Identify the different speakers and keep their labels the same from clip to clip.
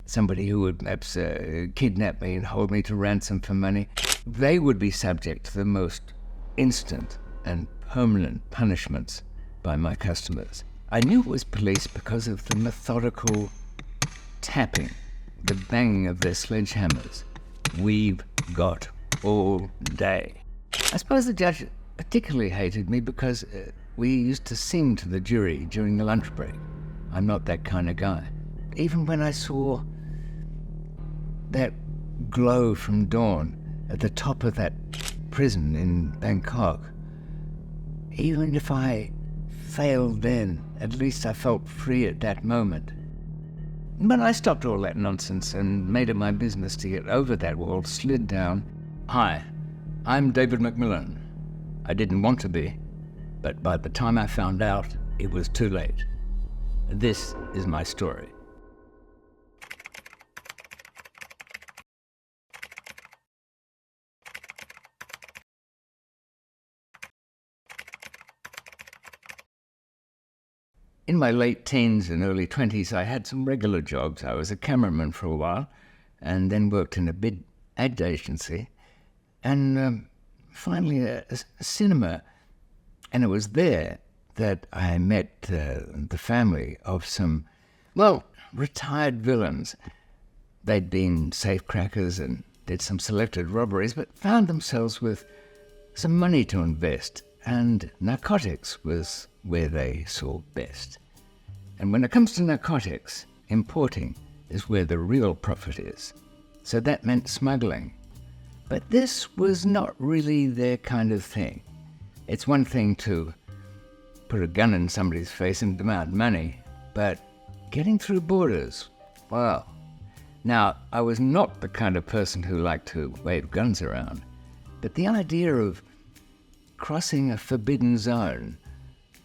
Speaker 1: somebody who would perhaps kidnap me and hold me to ransom for money, they would be subject to the most instant and permanent punishments by my customers. I knew it was police because of the methodical tapping, the banging of their sledgehammers. We've got all day. I suppose the judge particularly hated me because we used to sing to the jury during the lunch break. I'm not that kind of guy. Even when I saw that glow from dawn at the top of that prison in Bangkok, even if I failed then, at least I felt free at that moment. But I stopped all that nonsense and made it my business to get over that wall, slid down. Hi, I'm David McMillan. I didn't want to be, but by the time I found out, it was too late. This is my story. In my late teens and early 20s, I had some regular jobs. I was a cameraman for a while and then worked in a big ad agency and finally a cinema. And it was there that I met the family of some, retired villains. They'd been safecrackers and did some selected robberies, but found themselves with some money to invest, and narcotics was where they saw best. And when it comes to narcotics, importing is where the real profit is. So that meant smuggling. But this was not really their kind of thing. It's one thing to put a gun in somebody's face and demand money, but getting through borders, wow. Now, I was not the kind of person who liked to wave guns around, but the idea of crossing a forbidden zone,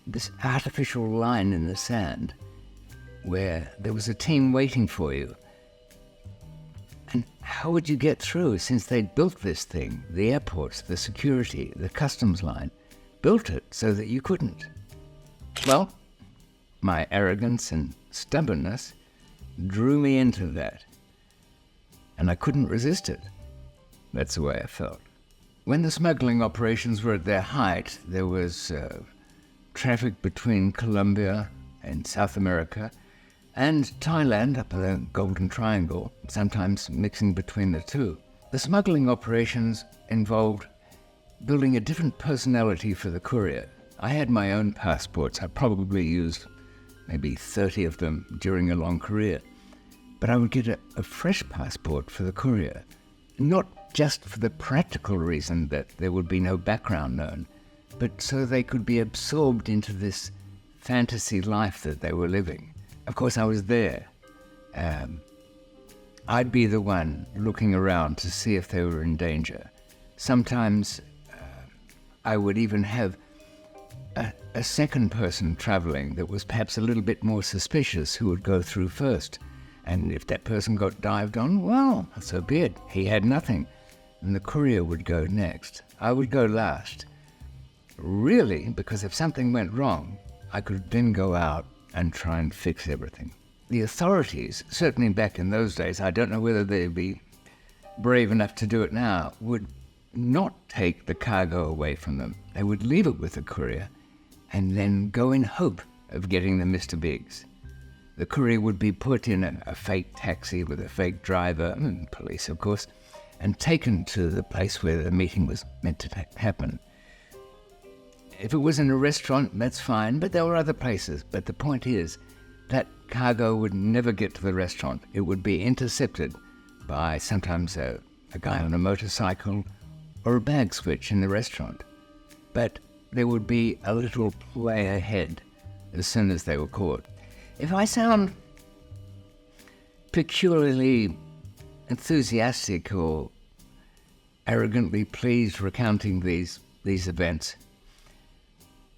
Speaker 1: this artificial line in the sand, where there was a team waiting for you, and how would you get through since they'd built this thing, the airports, the security, the customs line, built it so that you couldn't. Well, my arrogance and stubbornness drew me into that, and I couldn't resist it. That's the way I felt. When the smuggling operations were at their height, there was traffic between Colombia and South America and Thailand up in the Golden Triangle, sometimes mixing between the two. The smuggling operations involved building a different personality for the courier. I had my own passports. I probably used maybe 30 of them during a long career. But I would get a fresh passport for the courier, not just for the practical reason that there would be no background known, but so they could be absorbed into this fantasy life that they were living. Of course, I was there. I'd be the one looking around to see if they were in danger. Sometimes I would even have a second person traveling that was perhaps a little bit more suspicious who would go through first. And if that person got dived on, well, so be it. He had nothing. And the courier would go next. I would go last. Really, because if something went wrong, I could then go out and try and fix everything. The authorities, certainly back in those days, I don't know whether they'd be brave enough to do it now, would not take the cargo away from them. They would leave it with the courier and then go in hope of getting the Mr. Biggs. The courier would be put in a fake taxi with a fake driver, and police of course, and taken to the place where the meeting was meant to happen. If it was in a restaurant, that's fine, but there were other places. But the point is, that cargo would never get to the restaurant. It would be intercepted by sometimes a guy on a motorcycle or a bag switch in the restaurant. But there would be a little play ahead as soon as they were caught. If I sound peculiarly enthusiastic or arrogantly pleased recounting these events,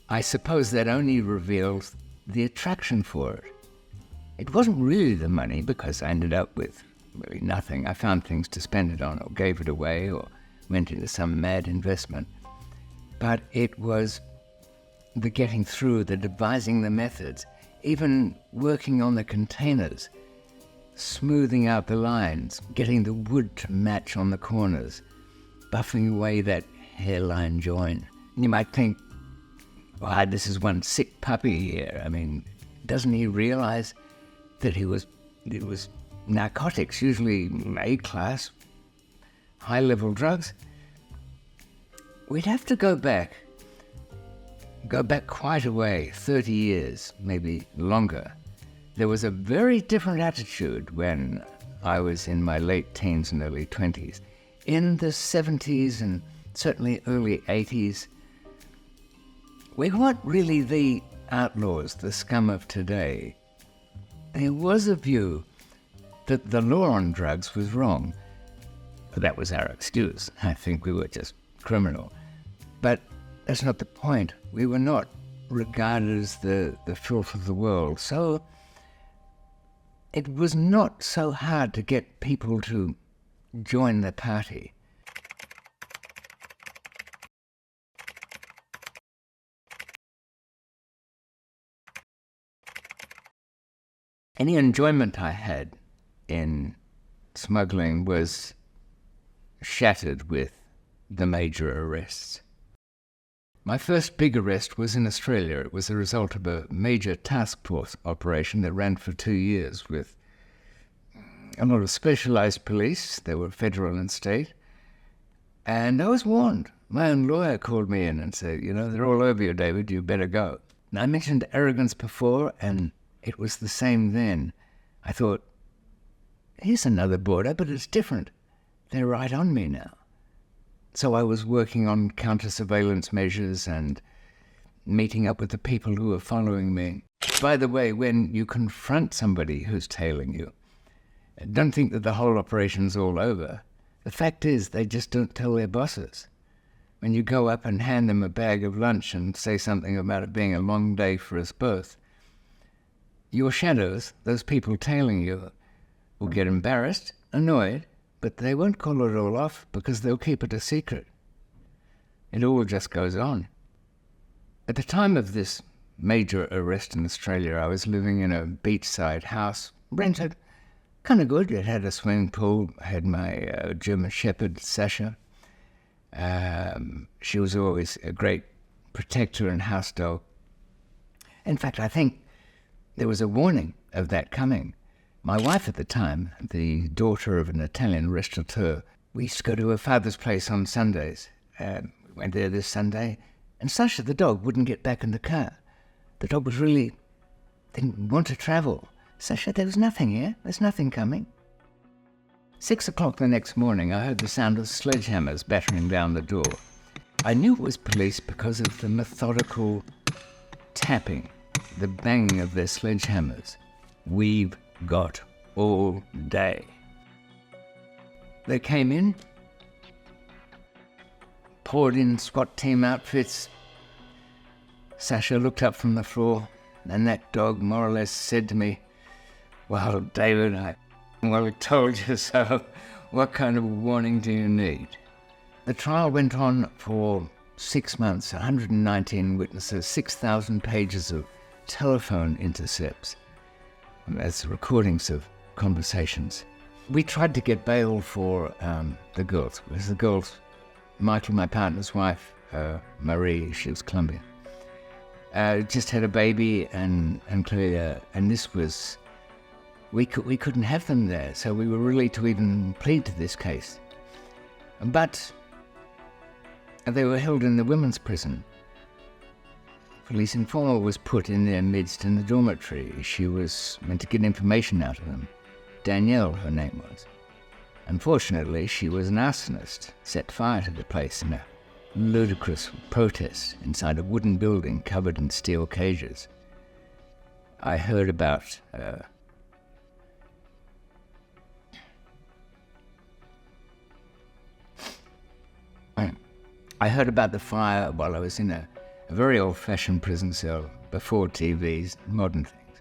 Speaker 1: I suppose that only reveals the attraction for it. It wasn't really the money, because I ended up with really nothing. I found things to spend it on, or gave it away, or went into some mad investment. But it was the getting through, the devising the methods, even working on the containers. smoothing out the lines, getting the wood to match on the corners, buffing away that hairline join. And you might think, why, this is one sick puppy here. I mean, doesn't he realize that it was narcotics, usually A-class, high-level drugs? We'd have to go back quite a way, 30 years, maybe longer. There was a very different attitude when I was in my late teens and early 20s. In the 70s and certainly early 80s, we weren't really the outlaws, the scum of today. There was a view that the law on drugs was wrong. That was our excuse. I think we were just criminal. But that's not the point. We were not regarded as the filth of the world. So it was not so hard to get people to join the party. Any enjoyment I had in smuggling was shattered with the major arrests. My first big arrest was in Australia. It was a result of a major task force operation that ran for 2 years with a lot of specialised police. They were federal and state. And I was warned. My own lawyer called me in and said, they're all over you, David, you better go. And I mentioned arrogance before, and it was the same then. I thought, here's another border, but it's different. They're right on me now. So I was working on counter-surveillance measures and meeting up with the people who were following me. By the way, when you confront somebody who's tailing you, don't think that the whole operation's all over. The fact is, they just don't tell their bosses. When you go up and hand them a bag of lunch and say something about it being a long day for us both, your shadows, those people tailing you, will get embarrassed, annoyed, but they won't call it all off because they'll keep it a secret. It all just goes on. At the time of this major arrest in Australia, I was living in a beachside house, rented, kind of good. It had a swimming pool. I had my German Shepherd, Sasha. She was always a great protector and house dog. In fact, I think there was a warning of that coming. My wife at the time, the daughter of an Italian restaurateur, we used to go to her father's place on Sundays. We went there this Sunday, and Sasha, the dog, wouldn't get back in the car. The dog was really didn't want to travel. Sasha, there was nothing here. There's nothing coming. 6 o'clock the next morning, I heard the sound of sledgehammers battering down the door. I knew it was police because of the methodical tapping, the banging of their sledgehammers. We've got all day. They came in, poured in SWAT team outfits. Sasha looked up from the floor, and that dog more or less said to me, "Well, David, I told you so. What kind of warning do you need?" The trial went on for 6 months, 119 witnesses, 6,000 pages of telephone intercepts. That's recordings of conversations. We tried to get bail for the girls. It was the girls, Michael, my partner's wife, Marie, she was Colombian. Just had a baby, and Claire, and this was, we couldn't have them there, so we were really to even plead to this case. But they were held in the women's prison. Police informer was put in their midst in the dormitory. She was meant to get information out of them. Danielle, her name was. Unfortunately, she was an arsonist, set fire to the place in a ludicrous protest inside a wooden building covered in steel cages. I heard about the fire while I was in a very old-fashioned prison cell, before TVs, modern things.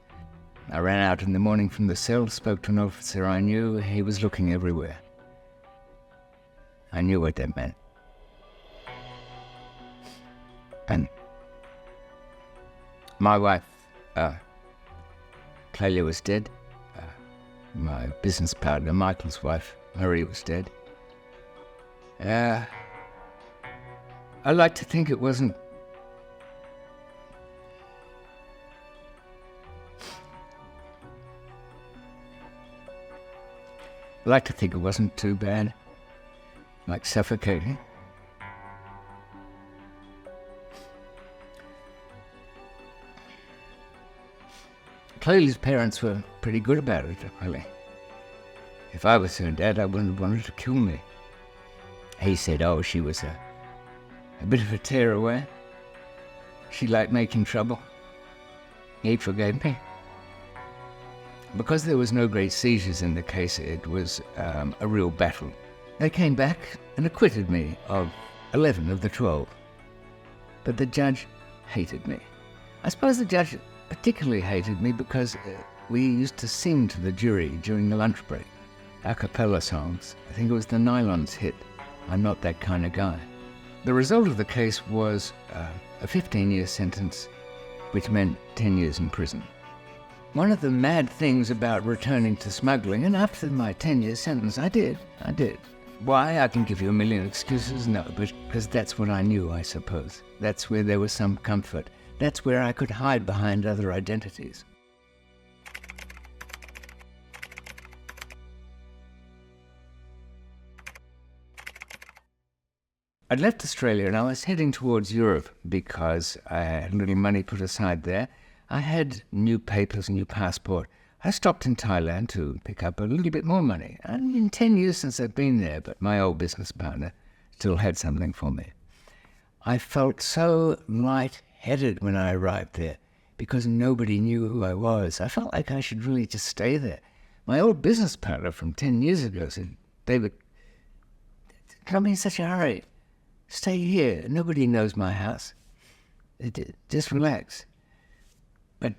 Speaker 1: I ran out in the morning from the cell, spoke to an officer I knew. He was looking everywhere. I knew what that meant. And my wife, Clelia, was dead. My business partner, Michael's wife, Marie, was dead. I like to think it wasn't... I like to think it wasn't too bad, like suffocating. Clearly his parents were pretty good about it, really. If I was her dad, I wouldn't have wanted to kill me. He said, oh, she was a bit of a tearaway. She liked making trouble. He forgave me. Because there was no great seizures in the case, it was a real battle. They came back and acquitted me of 11 of the 12. But the judge hated me. I suppose the judge particularly hated me because we used to sing to the jury during the lunch break. A cappella songs. I think it was the Nylons hit, I'm Not That Kind of Guy. The result of the case was a 15-year sentence, which meant 10 years in prison. One of the mad things about returning to smuggling, and after my 10-year sentence, I did. Why? I can give you a million excuses, no, but because that's what I knew, I suppose. That's where there was some comfort. That's where I could hide behind other identities. I'd left Australia and I was heading towards Europe because I had a little money put aside there. I had new papers, new passport. I stopped in Thailand to pick up a little bit more money. And in 10 years since I'd been there, but my old business partner still had something for me. I felt so light-headed when I arrived there because nobody knew who I was. I felt like I should really just stay there. My old business partner from 10 years ago said, David, don't be in such a hurry. Stay here. Nobody knows my house. Just relax. But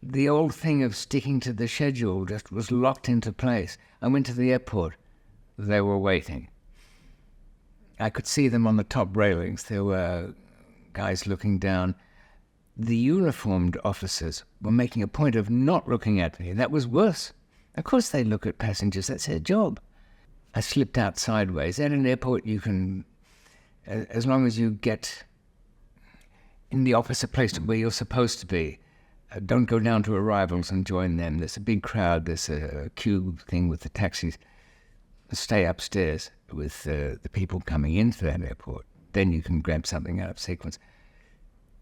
Speaker 1: the old thing of sticking to the schedule just was locked into place. I went to the airport. They were waiting. I could see them on the top railings. There were guys looking down. The uniformed officers were making a point of not looking at me. That was worse. Of course they look at passengers. That's their job. I slipped out sideways. At an airport, you can... as long as you get in the opposite place to where you're supposed to be, don't go down to arrivals and join them. There's a big crowd. There's a queue thing with the taxis. Stay upstairs with the people coming into that airport. Then you can grab something out of sequence.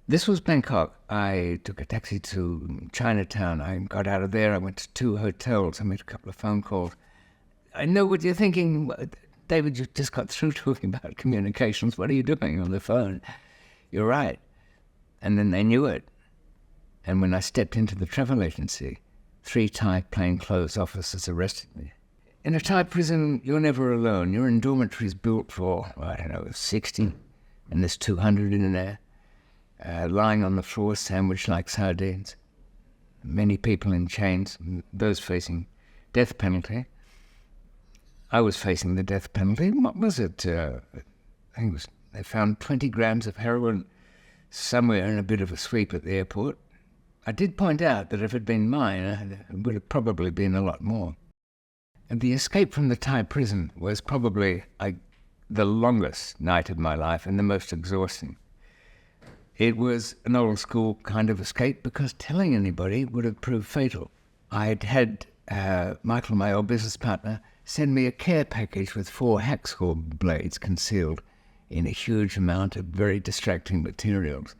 Speaker 1: This was Bangkok. I took a taxi to Chinatown. I got out of there. I went to 2 hotels. I made a couple of phone calls. I know what you're thinking. David, you just got through talking about communications. What are you doing on the phone? You're right. And then they knew it. And when I stepped into the travel agency, 3 Thai plainclothes officers arrested me. In a Thai prison, you're never alone. You're in dormitories built for, 60, and there's 200 in there, lying on the floor, sandwiched like sardines. Many people in chains, those facing death penalty. I was facing the death penalty. What was it? I think it was, they found 20 grams of heroin somewhere in a bit of a sweep at the airport. I did point out that if it had been mine, it would have probably been a lot more. And the escape from the Thai prison was probably the longest night of my life and the most exhausting. It was an old school kind of escape because telling anybody would have proved fatal. I'd had Michael, my old business partner, send me a care package with 4 hacksaw blades concealed in a huge amount of very distracting materials.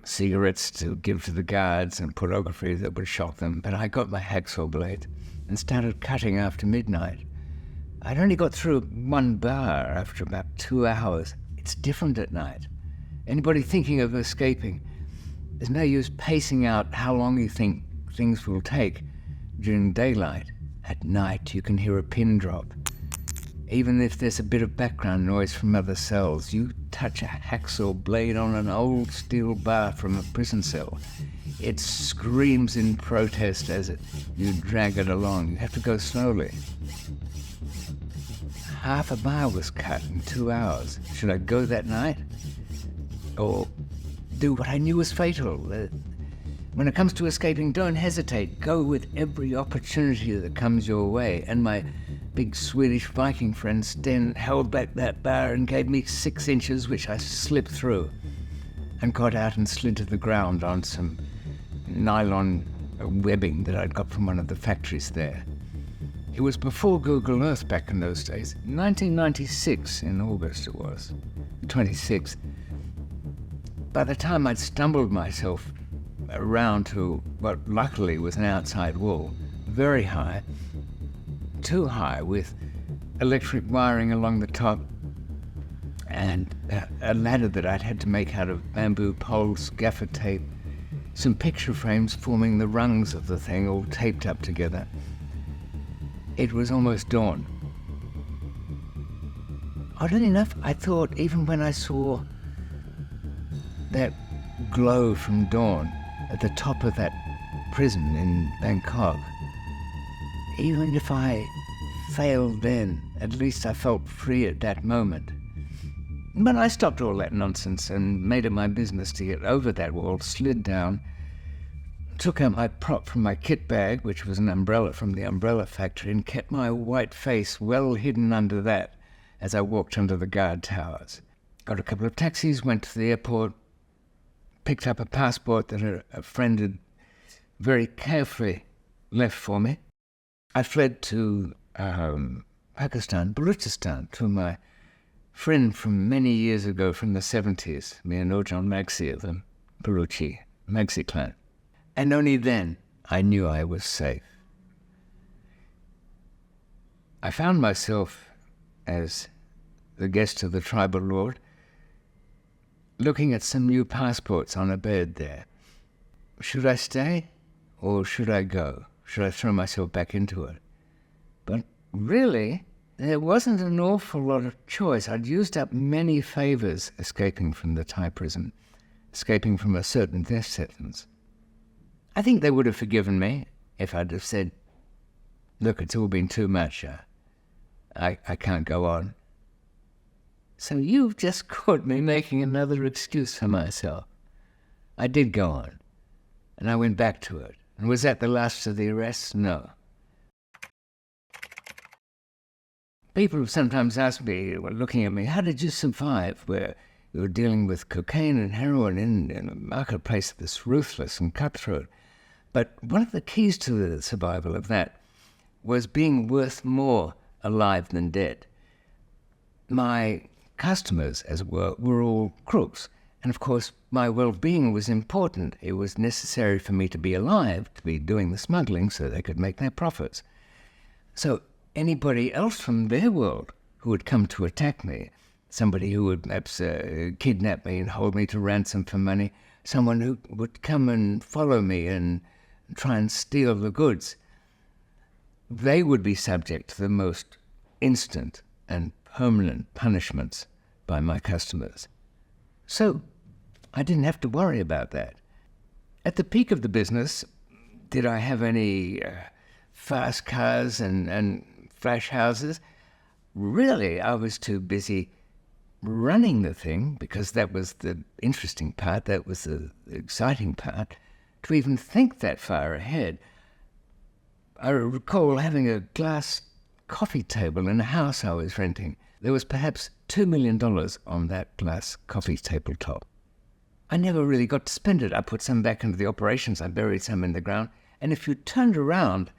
Speaker 1: Cigarettes to give to the guards and pornography that would shock them. But I got my hacksaw blade and started cutting after midnight. I'd only got through 1 bar after about 2 hours. It's different at night. Anybody thinking of escaping, there's no use pacing out how long you think things will take during daylight. At night, you can hear a pin drop. Even if there's a bit of background noise from other cells, you touch a hacksaw blade on an old steel bar from a prison cell. It screams in protest as you drag it along. You have to go slowly. Half a bar was cut in 2 hours. Should I go that night? Or do what I knew was fatal? When it comes to escaping, don't hesitate. Go with every opportunity that comes your way. And my big Swedish Viking friend Sten held back that bar and gave me 6 inches, which I slipped through and got out and slid to the ground on some nylon webbing that I'd got from one of the factories there. It was before Google Earth back in those days. 1996 in August it was, 26th. By the time I'd stumbled myself around to what luckily was an outside wall, very high, too high, with electric wiring along the top and a ladder that I'd had to make out of bamboo poles, gaffer tape, some picture frames forming the rungs of the thing all taped up together. It was almost dawn. Oddly enough, I thought even when I saw that glow from dawn at the top of that prison in Bangkok, even if I failed then, at least I felt free at that moment. But I stopped all that nonsense and made it my business to get over that wall, slid down, took out my prop from my kit bag, which was an umbrella from the umbrella factory, and kept my white face well hidden under that as I walked under the guard towers. Got a couple of taxis, went to the airport, picked up a passport that a friend had very carefully left for me. I fled to Pakistan, Balochistan, to my friend from many years ago from the 70s, me and Ojan Magsi of the Baluchi Magsi clan. And only then I knew I was safe. I found myself, as the guest of the tribal lord, looking at some new passports on a bed there. Should I stay or should I go? Should I throw myself back into it? But really, there wasn't an awful lot of choice. I'd used up many favors escaping from the Thai prison, escaping from a certain death sentence. I think they would have forgiven me if I'd have said, look, it's all been too much. I can't go on. So you've just caught me making another excuse for myself. I did go on, and I went back to it. And was that the last of the arrests? No. People have sometimes asked me, looking at me, how did you survive where you were dealing with cocaine and heroin in a marketplace that's ruthless and cutthroat? But one of the keys to the survival of that was being worth more alive than dead. My customers, as it were all crooks. And of course, my well-being was important. It was necessary for me to be alive, to be doing the smuggling so they could make their profits. So anybody else from their world who would come to attack me, somebody who would perhaps kidnap me and hold me to ransom for money, someone who would come and follow me and try and steal the goods, they would be subject to the most instant and permanent punishments by my customers. So I didn't have to worry about that. At the peak of the business, did I have any fast cars and flash houses? Really, I was too busy running the thing, because that was the interesting part, that was the exciting part, to even think that far ahead. I recall having a glass coffee table in a house I was renting. There was perhaps $2 million on that glass coffee tabletop. I never really got to spend it. I put some back into the operations, I buried some in the ground, and if you turned around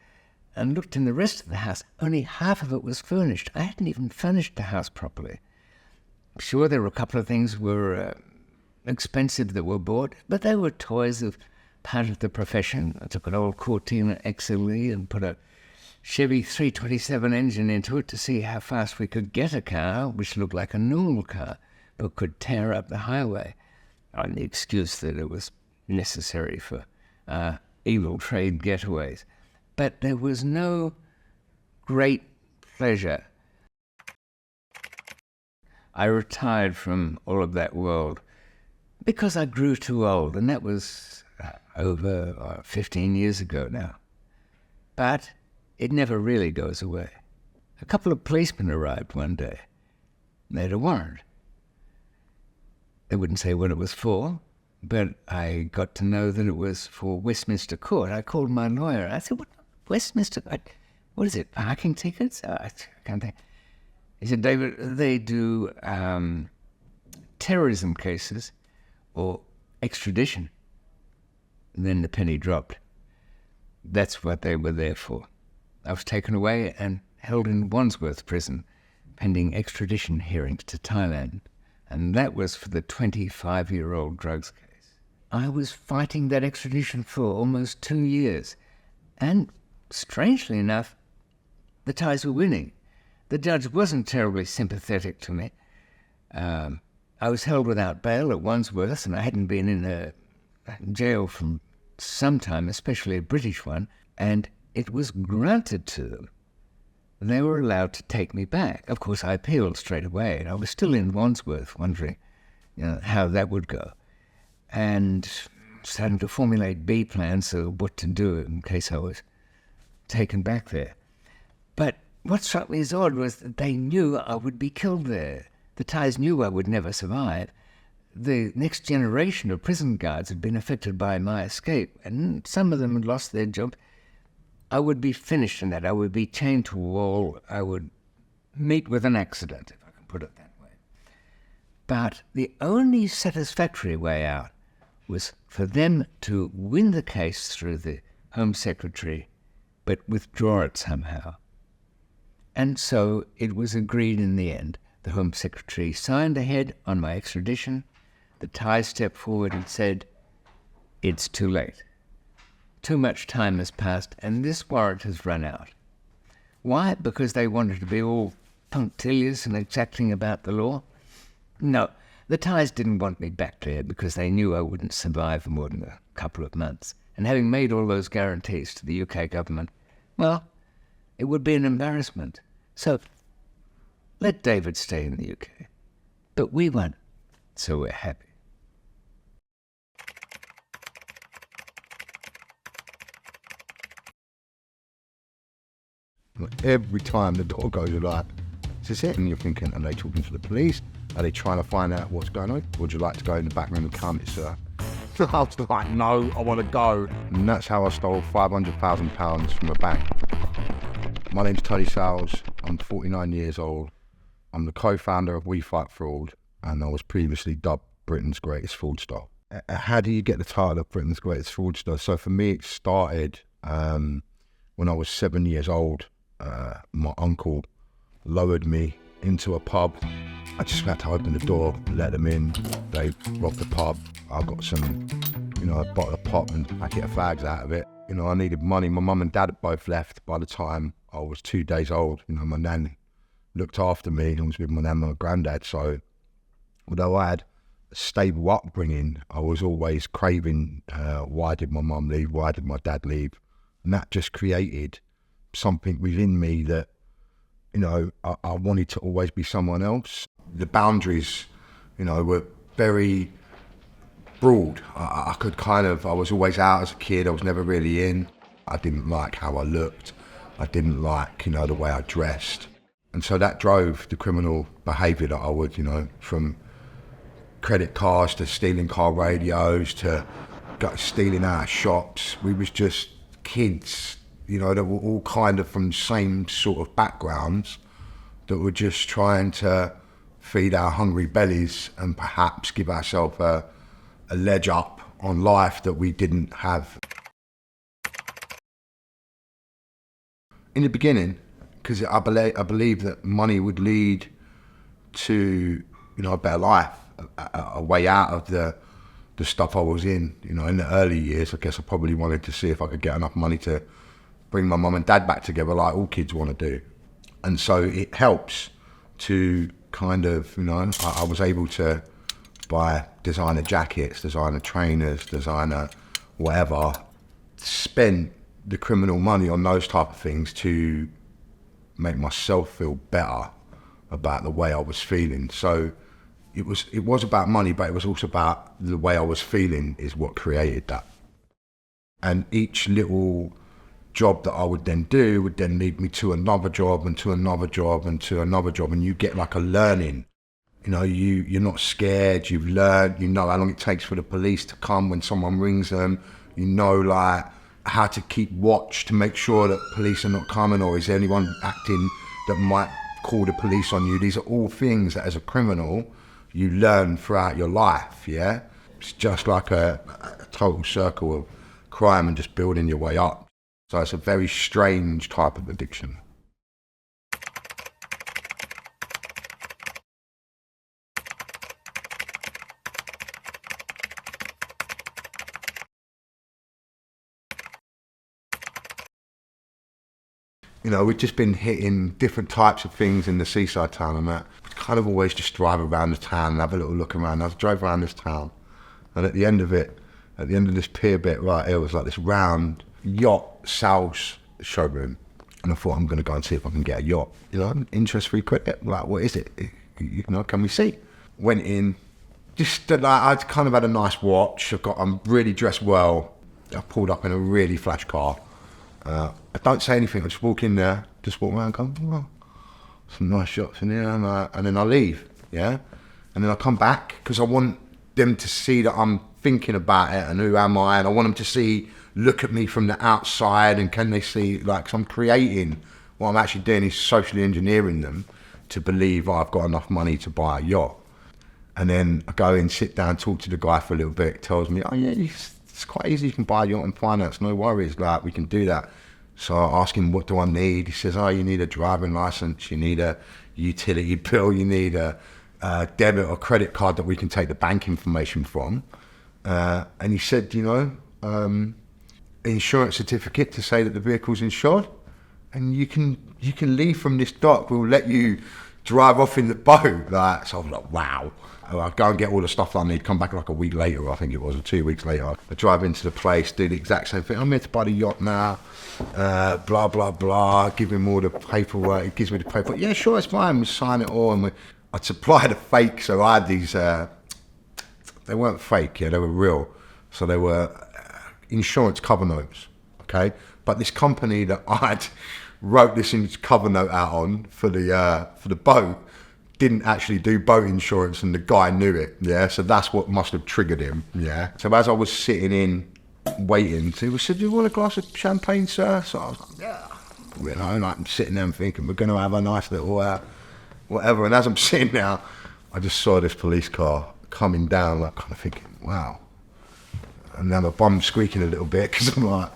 Speaker 1: and looked in the rest of the house, only half of it was furnished. I hadn't even furnished the house properly. Sure, there were a couple of things were expensive that were bought, but they were toys of part of the profession. I took an old Cortina XLE and put a Chevy 327 engine into it to see how fast we could get a car which looked like a normal car but could tear up the highway, on the excuse that it was necessary for evil trade getaways. But there was no great pleasure. I retired from all of that world because I grew too old, and that was over 15 years ago now. But it never really goes away. A couple of policemen arrived one day. They had a warrant. They wouldn't say what it was for. But I got to know that it was for Westminster Court. I called my lawyer. I said, "What, Westminster? What is it, parking tickets?" I can't think. He said, "David, they do terrorism cases or extradition." And then the penny dropped. That's what they were there for. I was taken away and held in Wandsworth prison pending extradition hearings to Thailand. And that was for the 25-year-old drugs case. I was fighting that extradition for almost 2 years. And strangely enough, the Thais were winning. The judge wasn't terribly sympathetic to me. I was held without bail at Wandsworth, and I hadn't been in a jail for some time, especially a British one, and it was granted to them. They were allowed to take me back. Of course, I appealed straight away, and I was still in Wandsworth wondering how that would go, and starting to formulate B plans of what to do in case I was taken back there. But what struck me as odd was that they knew I would be killed there. The Thais knew I would never survive. The next generation of prison guards had been affected by my escape, and some of them had lost their job. I would be finished in that. I would be chained to a wall. I would meet with an accident, if I can put it that way. But the only satisfactory way out was for them to win the case through the Home Secretary, but withdraw it somehow. And so it was agreed in the end. The Home Secretary signed ahead on my extradition. The Thai stepped forward and said, "It's too late. Too much time has passed, and this warrant has run out." Why? Because they wanted to be all punctilious and exacting about the law? No, the Thais didn't want me back there because they knew I wouldn't survive more than a couple of months. And having made all those guarantees to the UK government, well, it would be an embarrassment. So let David stay in the UK. But we won, so we're happy.
Speaker 2: Every time the door goes, you're like, "Is this it?" And you're thinking, are they talking to the police? Are they trying to find out what's going on? Would you like to go in the back room and count it, sir? I was like, no, I want to go. And that's how I stole £500,000 from a bank. My name's Tony Sales. I'm 49 years old. I'm the co-founder of We Fight Fraud, and I was previously dubbed Britain's greatest fraudster. How do you get the title of Britain's greatest fraudster? So for me, it started when I was 7 years old. My uncle lowered me into a pub. I just had to open the door, let them in. They robbed the pub. I got some, a bottle of pop and a packet of fags out of it. I needed money. My mum and dad had both left by the time I was 2 days old. My nan looked after me. I was with my nan and my granddad. So although I had a stable upbringing, I was always craving, why did my mum leave? Why did my dad leave? And that just created something within me that, I wanted to always be someone else. The boundaries, were very broad. I was always out as a kid. I was never really in. I didn't like how I looked. I didn't like, the way I dressed. And so that drove the criminal behaviour that I would, from credit cards to stealing car radios to stealing out of shops. We was just kids, that were all kind of from the same sort of backgrounds that were just trying to feed our hungry bellies and perhaps give ourselves a ledge up on life that we didn't have. In the beginning, because I believe that money would lead to, a better life, a way out of the stuff I was in. In the early years, I guess I probably wanted to see if I could get enough money to bring my mum and dad back together like all kids want to do. And so it helps to kind of, I was able to buy designer jackets, designer trainers, designer whatever, spend the criminal money on those type of things to make myself feel better about the way I was feeling. So it was about money, but it was also about the way I was feeling is what created that. And each little job that I would then do would then lead me to another job and to another job and to another job, and you get like a learning. You know, you're not scared. You've learned. You know how long it takes for the police to come when someone rings them. You know, like, how to keep watch to make sure that police are not coming, or is there anyone acting that might call the police on you. These are all things that as a criminal you learn throughout your life, yeah? It's just like a total circle of crime and just building your way up. So it's a very strange type of addiction. You know, we've just been hitting different types of things in the seaside town and that. We kind of always just drive around the town and have a little look around. I drove around this town, and at the end of it, at the end of this pier bit right here, was like this round yacht sales showroom. And I thought, I'm going to go and see if I can get a yacht. You know, interest-free credit. Like, what is it? You know, can we see? Went in, just like, I'd kind of had a nice watch. I'm really dressed well. I pulled up in a really flash car. I don't say anything, I just walk in there, just walk around, go, oh, some nice shops in here, and then I leave, yeah? And then I come back, because I want them to see that I'm thinking about it, and who am I, and I want them to look at me from the outside, and can they see, like, 'cause I'm creating, what I'm actually doing is socially engineering them to believe I've got enough money to buy a yacht. And then I go in, sit down, talk to the guy for a little bit, tells me, oh yeah, it's quite easy, you can buy a yacht and finance, no worries, like, we can do that. So I ask him, what do I need? He says, oh, you need a driving license, you need a utility bill, you need a debit or credit card that we can take the bank information from. And he said, you know, insurance certificate to say that the vehicle's insured, and you can leave from this dock, we'll let you drive off in the boat. Like, so I was like, wow. I'll go and get all the stuff that I need, come back like a week later, I think it was, or 2 weeks later. I drive into the place, do the exact same thing. I'm here to buy the yacht now, blah, blah, blah. Give him all the paperwork, he gives me the paperwork. Yeah, sure, it's fine, we'll sign it all. And I'd supplied a fake, so I had these, they weren't fake, yeah, they were real. So they were insurance cover notes, okay? But this company that I'd wrote this cover note out on for the boat, didn't actually do boat insurance, and the guy knew it, yeah? So that's what must have triggered him, yeah? So as I was sitting in, waiting, he said, do you want a glass of champagne, sir? So I was like, yeah. You know, and I'm sitting there and thinking, we're going to have a nice little whatever. And as I'm sitting there, I just saw this police car coming down, like, kind of thinking, wow. And then my bum's squeaking a little bit, because I'm like,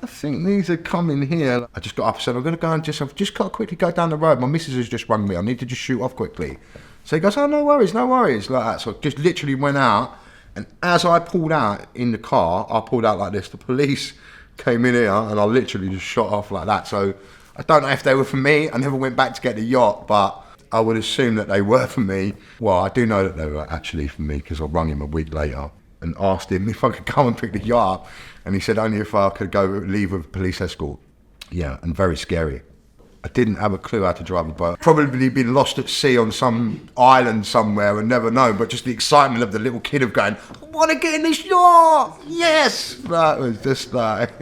Speaker 2: I think these are coming here. I just got up and said, I'm going to go and I've just got to quickly go down the road. My missus has just rung me. I need to just shoot off quickly. So he goes, oh, no worries, like that. So I just literally went out, and as I pulled out in the car, I pulled out like this. The police came in here, and I literally just shot off like that. So I don't know if they were for me. I never went back to get the yacht, but I would assume that they were for me. Well, I do know that they were actually for me, because I rung him a week later and asked him if I could come and pick the yacht up. And he said only if I could leave with a police escort. Yeah, and very scary. I didn't have a clue how to drive a boat. Probably been lost at sea on some island somewhere and never known, but just the excitement of the little kid of going, I want to get in this yacht, yes! That was just like...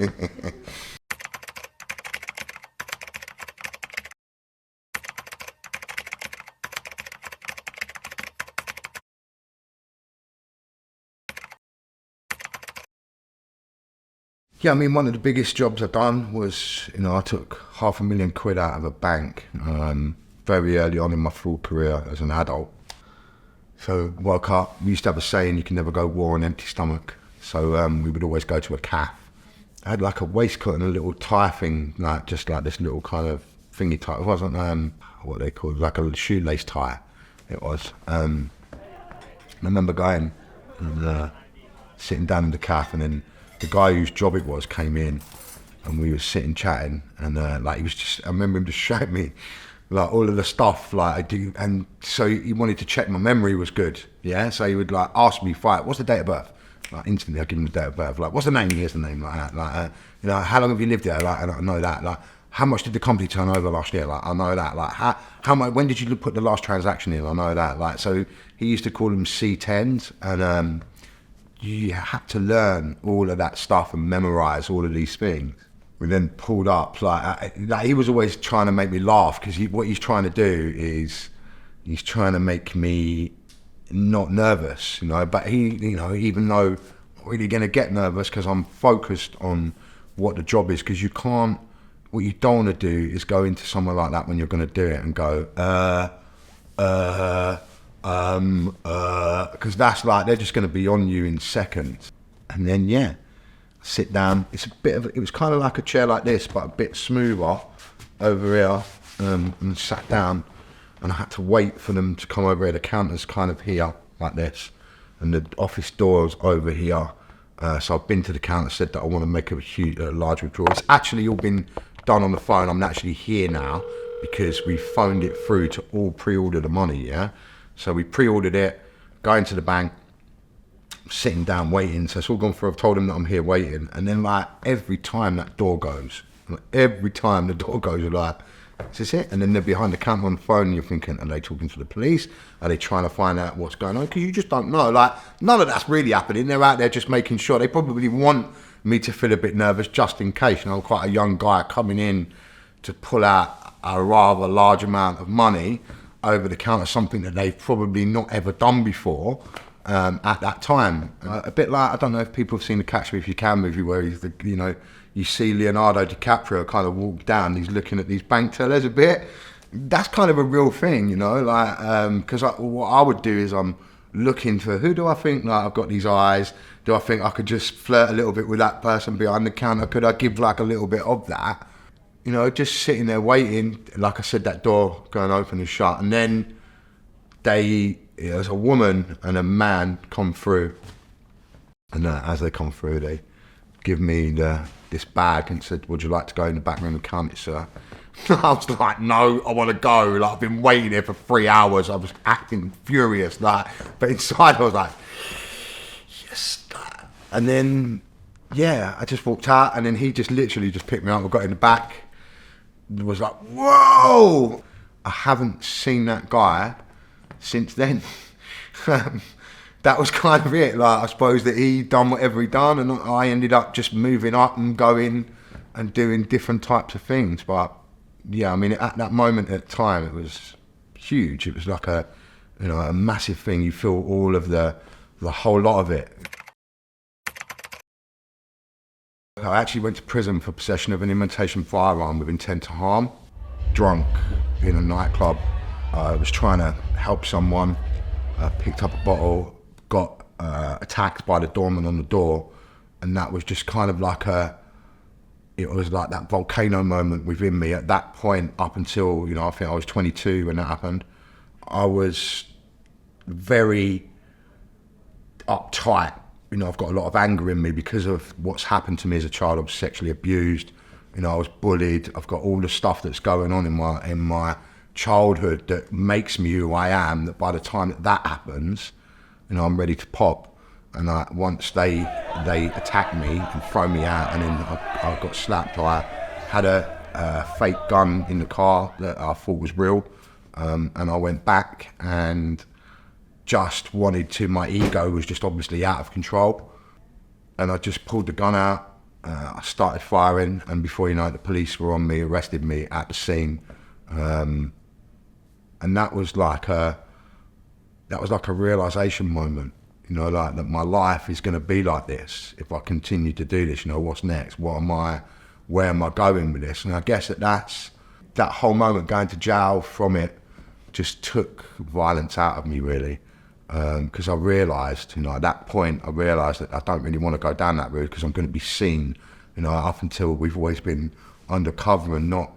Speaker 2: Yeah, I mean, one of the biggest jobs I've done was, you know, I took £500,000 out of a bank very early on in my full career as an adult. So woke up, we used to have a saying, you can never go war on an empty stomach. So we would always go to a cafe. I had like a waistcoat and a little tie thing, like just like this little kind of thingy tie. It wasn't what they called, like a shoelace tie, it was. I remember going and sitting down in the cafe, and then the guy whose job it was came in, and we were sitting chatting, and like he was just, I remember him just showing me like all of the stuff like I do, and so he wanted to check my memory was good, yeah? So he would like ask me, what's the date of birth? Like instantly I'd give him the date of birth, like what's the name? Here's the name, like that, like you know, how long have you lived there? Like, and I know that, like how much did the company turn over last year? Like I know that, like how much, when did you put the last transaction in? I know that, like, so he used to call them C10s, and you had to learn all of that stuff and memorize all of these things. We then pulled up, like he was always trying to make me laugh, because what he's trying to do is, he's trying to make me not nervous, but he, even though I'm not really going to get nervous because I'm focused on what the job is, because what you don't want to do is go into somewhere like that when you're going to do it and go, because that's like, they're just going to be on you in seconds. And then, sit down. It was kind of like a chair like this, but a bit smoother over here, and sat down, and I had to wait for them to come over here. The counter's kind of here, like this, and the office door's over here. So I've been to the counter, said that I want to make a large withdrawal. It's actually all been done on the phone. I'm actually here now because we phoned it through to all pre-order the money, yeah? So we pre-ordered it, going to the bank, sitting down, waiting. So it's all gone through. I've told him that I'm here waiting. And then, like, every time that door goes, you're like, is this it? And then they're behind the counter on the phone, and you're thinking, are they talking to the police? Are they trying to find out what's going on? Because you just don't know. Like, none of that's really happening. They're out there just making sure. They probably want me to feel a bit nervous just in case. I'm quite a young guy coming in to pull out a rather large amount of money over the counter, something that they've probably not ever done before at that time. A bit like, I don't know if people have seen the Catch Me If You Can movie, where he's you see Leonardo DiCaprio kind of walk down, he's looking at these bank tellers a bit. That's kind of a real thing, because what I would do is I'm looking for, who do I think, like, I've got these eyes, do I think I could just flirt a little bit with that person behind the counter? Could I give like a little bit of that? Just sitting there waiting, like I said, that door going open and shut, and then there's a woman and a man come through, and as they come through, they give me this bag and said, would you like to go in the back room and count it, sir? I was like, no, I want to go. Like, I've been waiting here for 3 hours. I was acting furious, like, but inside I was like, yes. And then, I just walked out, and then he just literally just picked me up and got in the back. It was like, whoa! I haven't seen that guy since then. That was kind of it. Like, I suppose that he done whatever he done, and I ended up just moving up and going and doing different types of things. But yeah, I mean, at that moment at the time, it was huge. It was like a massive thing. You feel all of the whole lot of it. I actually went to prison for possession of an imitation firearm with intent to harm. Drunk in a nightclub. I was trying to help someone. Picked up a bottle, got attacked by the doorman on the door, and that was just kind of like it was like that volcano moment within me at that point. Up until, I think I was 22 when that happened. I was very uptight. I've got a lot of anger in me because of what's happened to me as a child. I was sexually abused. I was bullied. I've got all the stuff that's going on in my childhood that makes me who I am, that by the time that happens, I'm ready to pop. And once they attack me and throw me out, and then I got slapped. I had a fake gun in the car that I thought was real, and I went back and just wanted to, my ego was just obviously out of control, and I just pulled the gun out. I started firing, and before you know it, the police were on me, arrested me at the scene. And that was like a realization moment, like that my life is going to be like this if I continue to do this. What's next? Where am I going with this? And I guess that whole moment going to jail from it just took violence out of me, really, because I realized, at that point, I realized that I don't really want to go down that route because I'm going to be seen. Up until we've always been undercover and not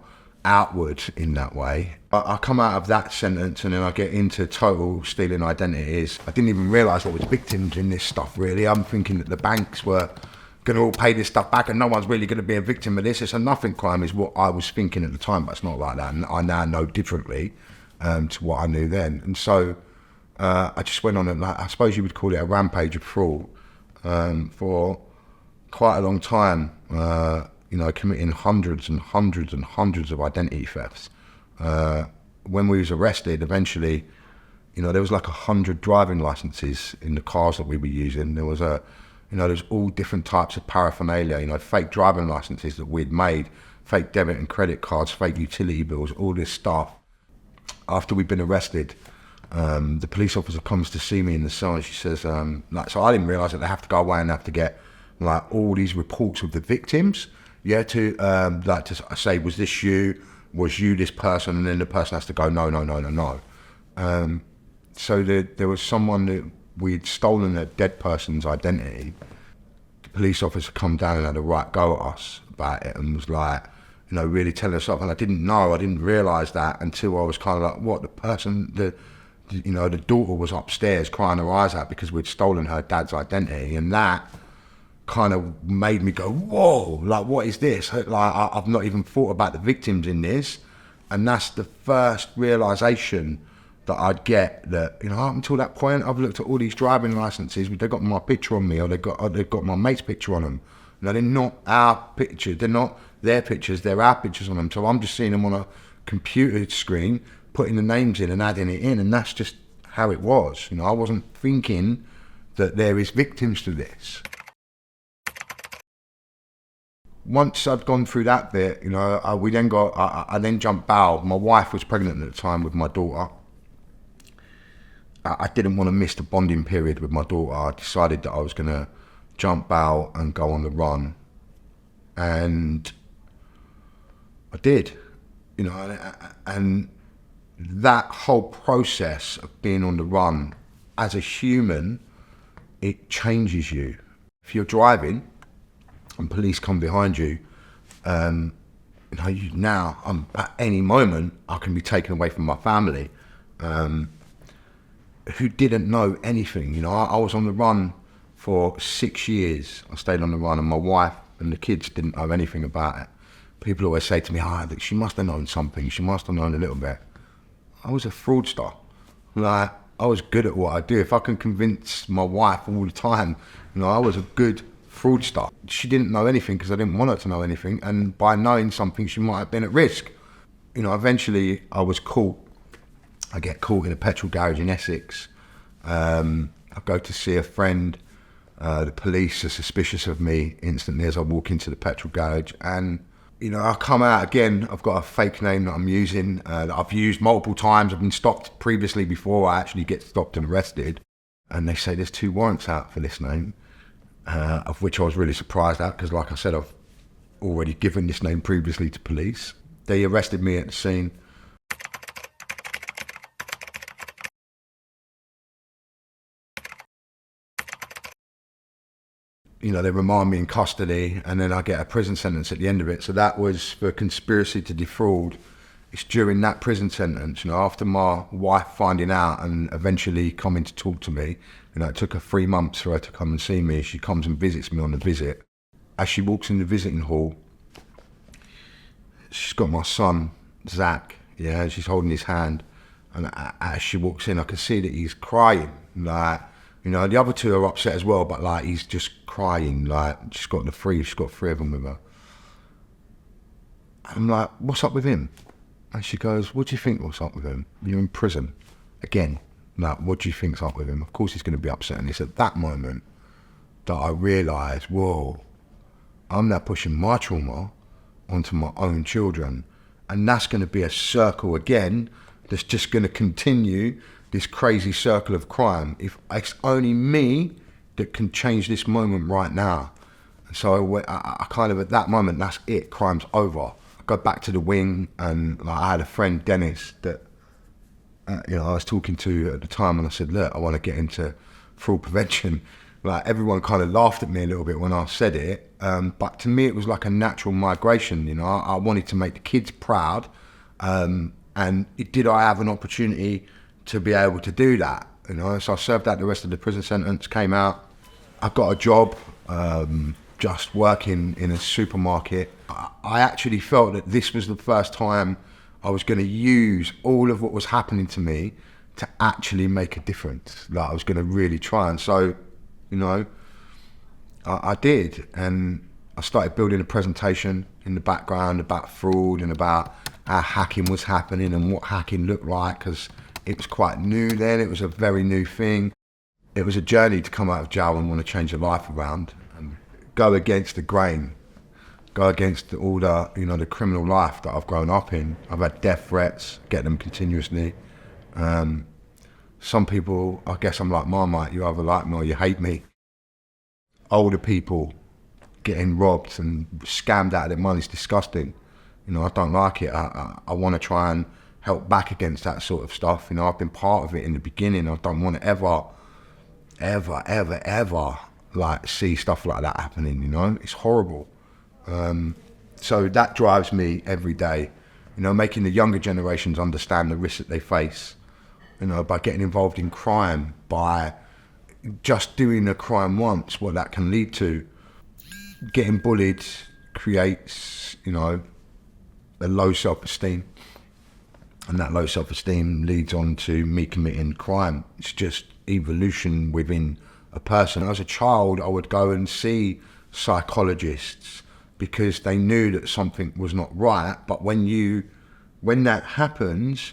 Speaker 2: outward in that way. I come out of that sentence and then I get into total stealing identities. I didn't even realise what was victims in this stuff, really. I'm thinking that the banks were going to all pay this stuff back and no one's really going to be a victim of this. It's a nothing crime is what I was thinking at the time, but it's not like that. And I now know differently to what I knew then. And so I just went on, I suppose you would call it a rampage of fraud for quite a long time. Committing hundreds and hundreds and hundreds of identity thefts. When we was arrested, eventually, there was like 100 driving licenses in the cars that we were using. There was there's all different types of paraphernalia, fake driving licenses that we'd made, fake debit and credit cards, fake utility bills, all this stuff. After we'd been arrested, The police officer comes to see me in the cell, and she says, so I didn't realise that they have to go away and have to get like all these reports of the victims, to say, was this you? Was you this person? And then the person has to go, no. So there was someone that we'd stolen a dead person's identity. The police officer come down and had a right go at us about it and was like, really telling us stuff. And I didn't realise that until I was kind of like, what, the daughter was upstairs crying her eyes out because we'd stolen her dad's identity. And that kind of made me go, whoa, like, what is this? Like, I've not even thought about the victims in this. And that's the first realisation that I'd get that, up until that point, I've looked at all these driving licences, they've got my picture on me, or they've got my mate's picture on them. They're not our pictures, they're not their pictures, they're our pictures on them. So I'm just seeing them on a computer screen, putting the names in and adding it in, and that's just how it was. I wasn't thinking that there is victims to this. Once I'd gone through that bit, I then jumped bail. My wife was pregnant at the time with my daughter. I didn't want to miss the bonding period with my daughter. I decided that I was going to jump bail and go on the run. And I did, and that whole process of being on the run, as a human, it changes you. If you're driving and police come behind you, now at any moment I can be taken away from my family, who didn't know anything. I was on the run for 6 years. I stayed on the run, and my wife and the kids didn't know anything about it. People always say to me, she must have known something. She must have known a little bit. I was a fraudster. Like, I was good at what I do. If I can convince my wife all the time, I was a good fraudster. She didn't know anything because I didn't want her to know anything, and by knowing something, she might have been at risk. Eventually I was caught. I get caught in a petrol garage in Essex. I go to see a friend. The police are suspicious of me instantly as I walk into the petrol garage, and I come out again. I've got a fake name that I'm using, that I've used multiple times. I've been stopped previously before I actually get stopped and arrested, and they say there's 2 warrants out for this name, of which I was really surprised at, because like I said, I've already given this name previously to police. They arrested me at the scene. They remand me in custody, and then I get a prison sentence at the end of it. So that was for conspiracy to defraud. It's during that prison sentence, after my wife finding out and eventually coming to talk to me, it took her 3 months for her to come and see me. She comes and visits me on the visit. As she walks in the visiting hall, she's got my son, Zach, she's holding his hand. And as she walks in, I can see that he's crying, like, the other 2 are upset as well, but like, he's just crying, like, she's got 3 of them with her. I'm like, what's up with him? And she goes, what do you think what's up with him? You're in prison. Again, like, what do you think's up with him? Of course he's going to be upset. And it's at that moment that I realised, whoa, I'm now pushing my trauma onto my own children. And that's going to be a circle again that's just going to continue this crazy circle of crime. If it's only me that can change this moment right now. And so I kind of, at that moment, that's it, crime's over. I go back to the wing, and like, I had a friend, Dennis, that I was talking to at the time, and I said, look, I want to get into fraud prevention. Like, everyone kind of laughed at me a little bit when I said it, but to me it was like a natural migration. I wanted to make the kids proud, and did I have an opportunity to be able to do that? So I served out the rest of the prison sentence, came out. I got a job, just working in a supermarket. I actually felt that this was the first time I was going to use all of what was happening to me to actually make a difference. Like, I was going to really try. And so, I did. And I started building a presentation in the background about fraud and about how hacking was happening and what hacking looked like, because it was quite new then. It was a very new thing. It was a journey to come out of jail and want to change your life around and go against the grain, go against all the, the criminal life that I've grown up in. I've had death threats, get them continuously. Some people, I guess I'm like Marmite, you either like me or you hate me. Older people getting robbed and scammed out of their money is disgusting. You know, I don't like it. I want to try and help back against that sort of stuff. You know, I've been part of it in the beginning. I don't want to ever like see stuff like that happening, you know? It's horrible. So that drives me every day, you know, making the younger generations understand the risks that they face, you know, by getting involved in crime, by just doing a crime once, what that can lead to. Getting bullied creates, you know, a low self-esteem, and that low self-esteem leads on to me committing crime. It's just evolution within a person. As a child, I would go and see psychologists because they knew that something was not right. But when that happens,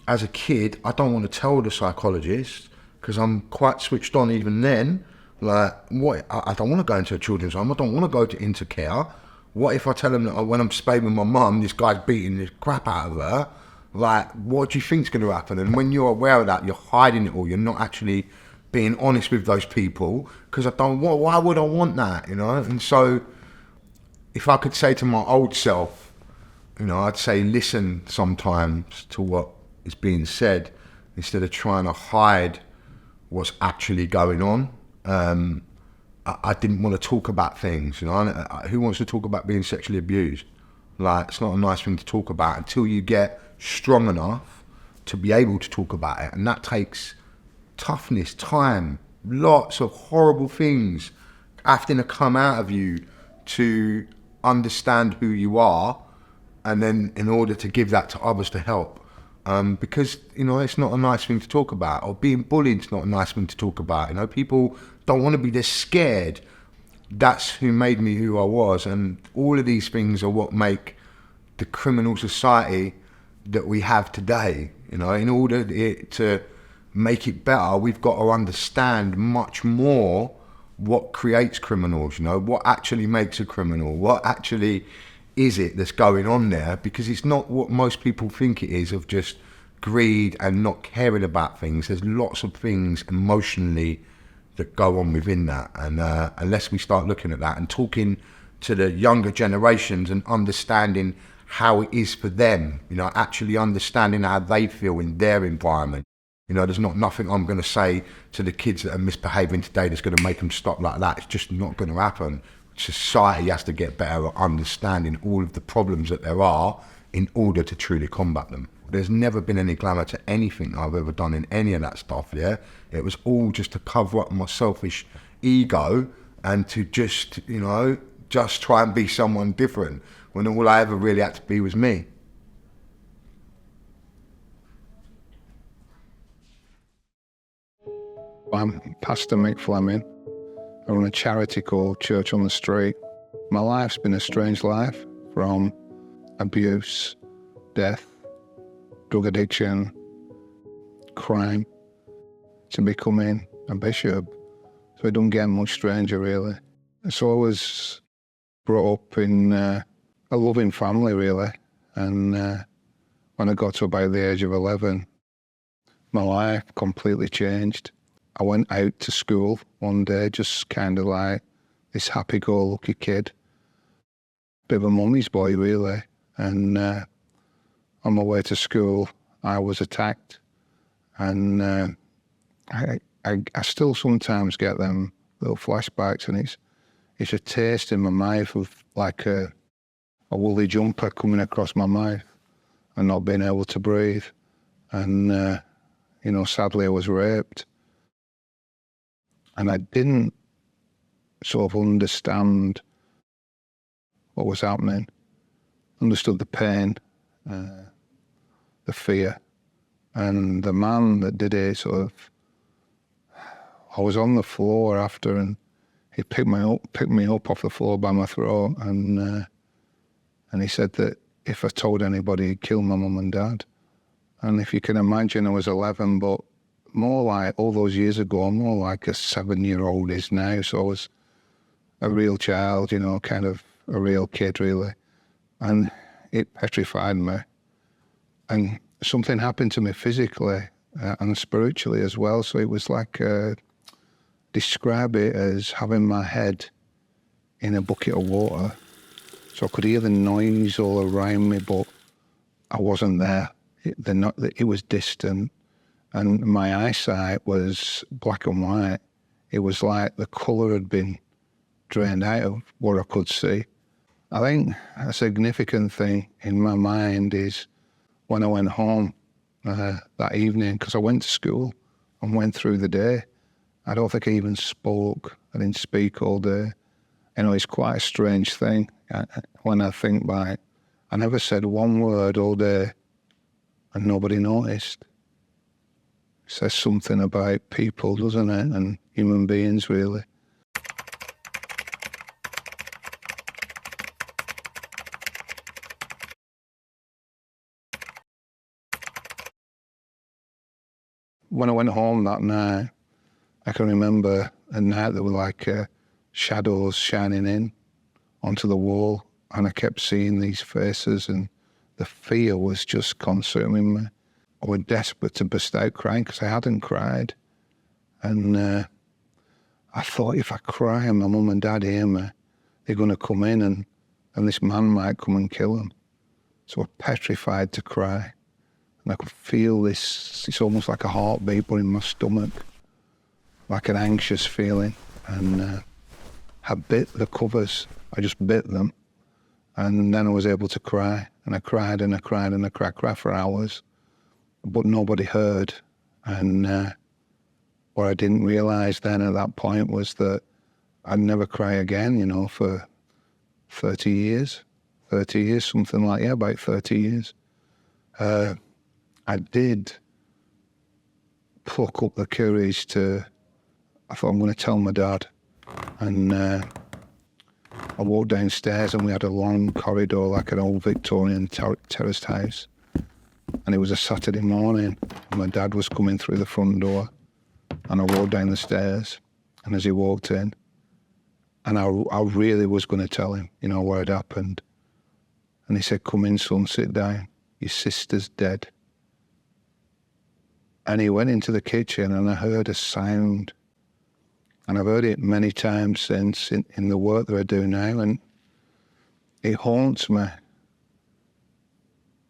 Speaker 2: as a kid, I don't want to tell the psychologist because I'm quite switched on even then. Like, what? I don't want to go into a children's home. I don't want to go into care. What if I tell them that when I'm staying with my mum, this guy's beating the crap out of her? Like, what do you think's going to happen? And when you're aware of that, you're hiding it all. You're not actually being honest with those people because why would I want that, you know? And so if I could say to my old self, you know, I'd say listen sometimes to what is being said instead of trying to hide what's actually going on. I didn't want to talk about things, you know. Who wants to talk about being sexually abused? Like, it's not a nice thing to talk about until you get strong enough to be able to talk about it. And that takes toughness, time, lots of horrible things having to come out of you to understand who you are, and then in order to give that to others to help. Because, you know, it's not a nice thing to talk about, or being bullied is not a nice thing to talk about. You know, people don't want to be, they're scared. That's who made me who I was. And all of these things are what make the criminal society that we have today. You know, in order to make it better, we've got to understand much more what creates criminals, you know, what actually makes a criminal, what actually is it that's going on there, because it's not what most people think it is, of just greed and not caring about things. There's lots of things emotionally that go on within that, and unless we start looking at that and talking to the younger generations and understanding how it is for them, you know, actually understanding how they feel in their environment. You know, there's nothing I'm going to say to the kids that are misbehaving today that's going to make them stop like that. It's just not going to happen. Society has to get better at understanding all of the problems that there are in order to truly combat them. There's never been any glamour to anything I've ever done in any of that stuff, yeah? It was all just to cover up my selfish ego and to just, you know, just try and be someone different when all I ever really had to be was me.
Speaker 3: I'm Pastor Mick Fleming. I run a charity called Church on the Street. My life's been a strange life, from abuse, death, drug addiction, crime, to becoming a bishop. So it don't get much stranger, really. So I was brought up in a loving family, really. And when I got to about the age of 11, my life completely changed. I went out to school one day, just kind of like this happy-go-lucky kid. Bit of a mummy's boy, really. And on my way to school, I was attacked. And I still sometimes get them little flashbacks, and it's a taste in my mouth of like a woolly jumper coming across my mouth and not being able to breathe. And, you know, sadly I was raped. And I didn't sort of understand what was happening. Understood the pain, the fear. And the man that did it sort of, I was on the floor after, and he picked me up off the floor by my throat, and he said that if I told anybody, he'd kill my mum and dad. And if you can imagine, I was 11, but more like all those years ago, more like a 7-year-old is now. So I was a real child, you know, kind of a real kid, really. And it petrified me. And something happened to me physically and spiritually as well. So it was like, describe it as having my head in a bucket of water. So I could hear the noise all around me, but I wasn't there. It was distant, and my eyesight was black and white. It was like the colour had been drained out of what I could see. I think a significant thing in my mind is when I went home that evening, because I went to school and went through the day. I don't think I even spoke. I didn't speak all day. You know, it's quite a strange thing when I think back. I never said one word all day and nobody noticed. It says something about people, doesn't it? And human beings, really. When I went home that night, I can remember a night there were like shadows shining in onto the wall, and I kept seeing these faces, and the fear was just consuming me. I was desperate to burst out crying because I hadn't cried. And I thought, if I cry and my mum and dad hear me, they're going to come in and this man might come and kill them. So I was petrified to cry. And I could feel this, it's almost like a heartbeat, but in my stomach, like an anxious feeling. And I bit the covers. I just bit them. And then I was able to cry. And I cried and I cried and I cried for hours. But nobody heard. And what I didn't realise then at that point was that I'd never cry again, you know, for 30 years. 30 years, something like, yeah, about 30 years. I did pluck up the courage to, I thought, I'm going to tell my dad. And I walked downstairs and we had a long corridor like an old Victorian terraced house. And it was a Saturday morning and my dad was coming through the front door, and I walked down the stairs, and as he walked in, and I really was going to tell him, you know, what had happened. And he said, "Come in, son, sit down. Your sister's dead." And he went into the kitchen and I heard a sound. And I've heard it many times since in the work that I do now, and it haunts me.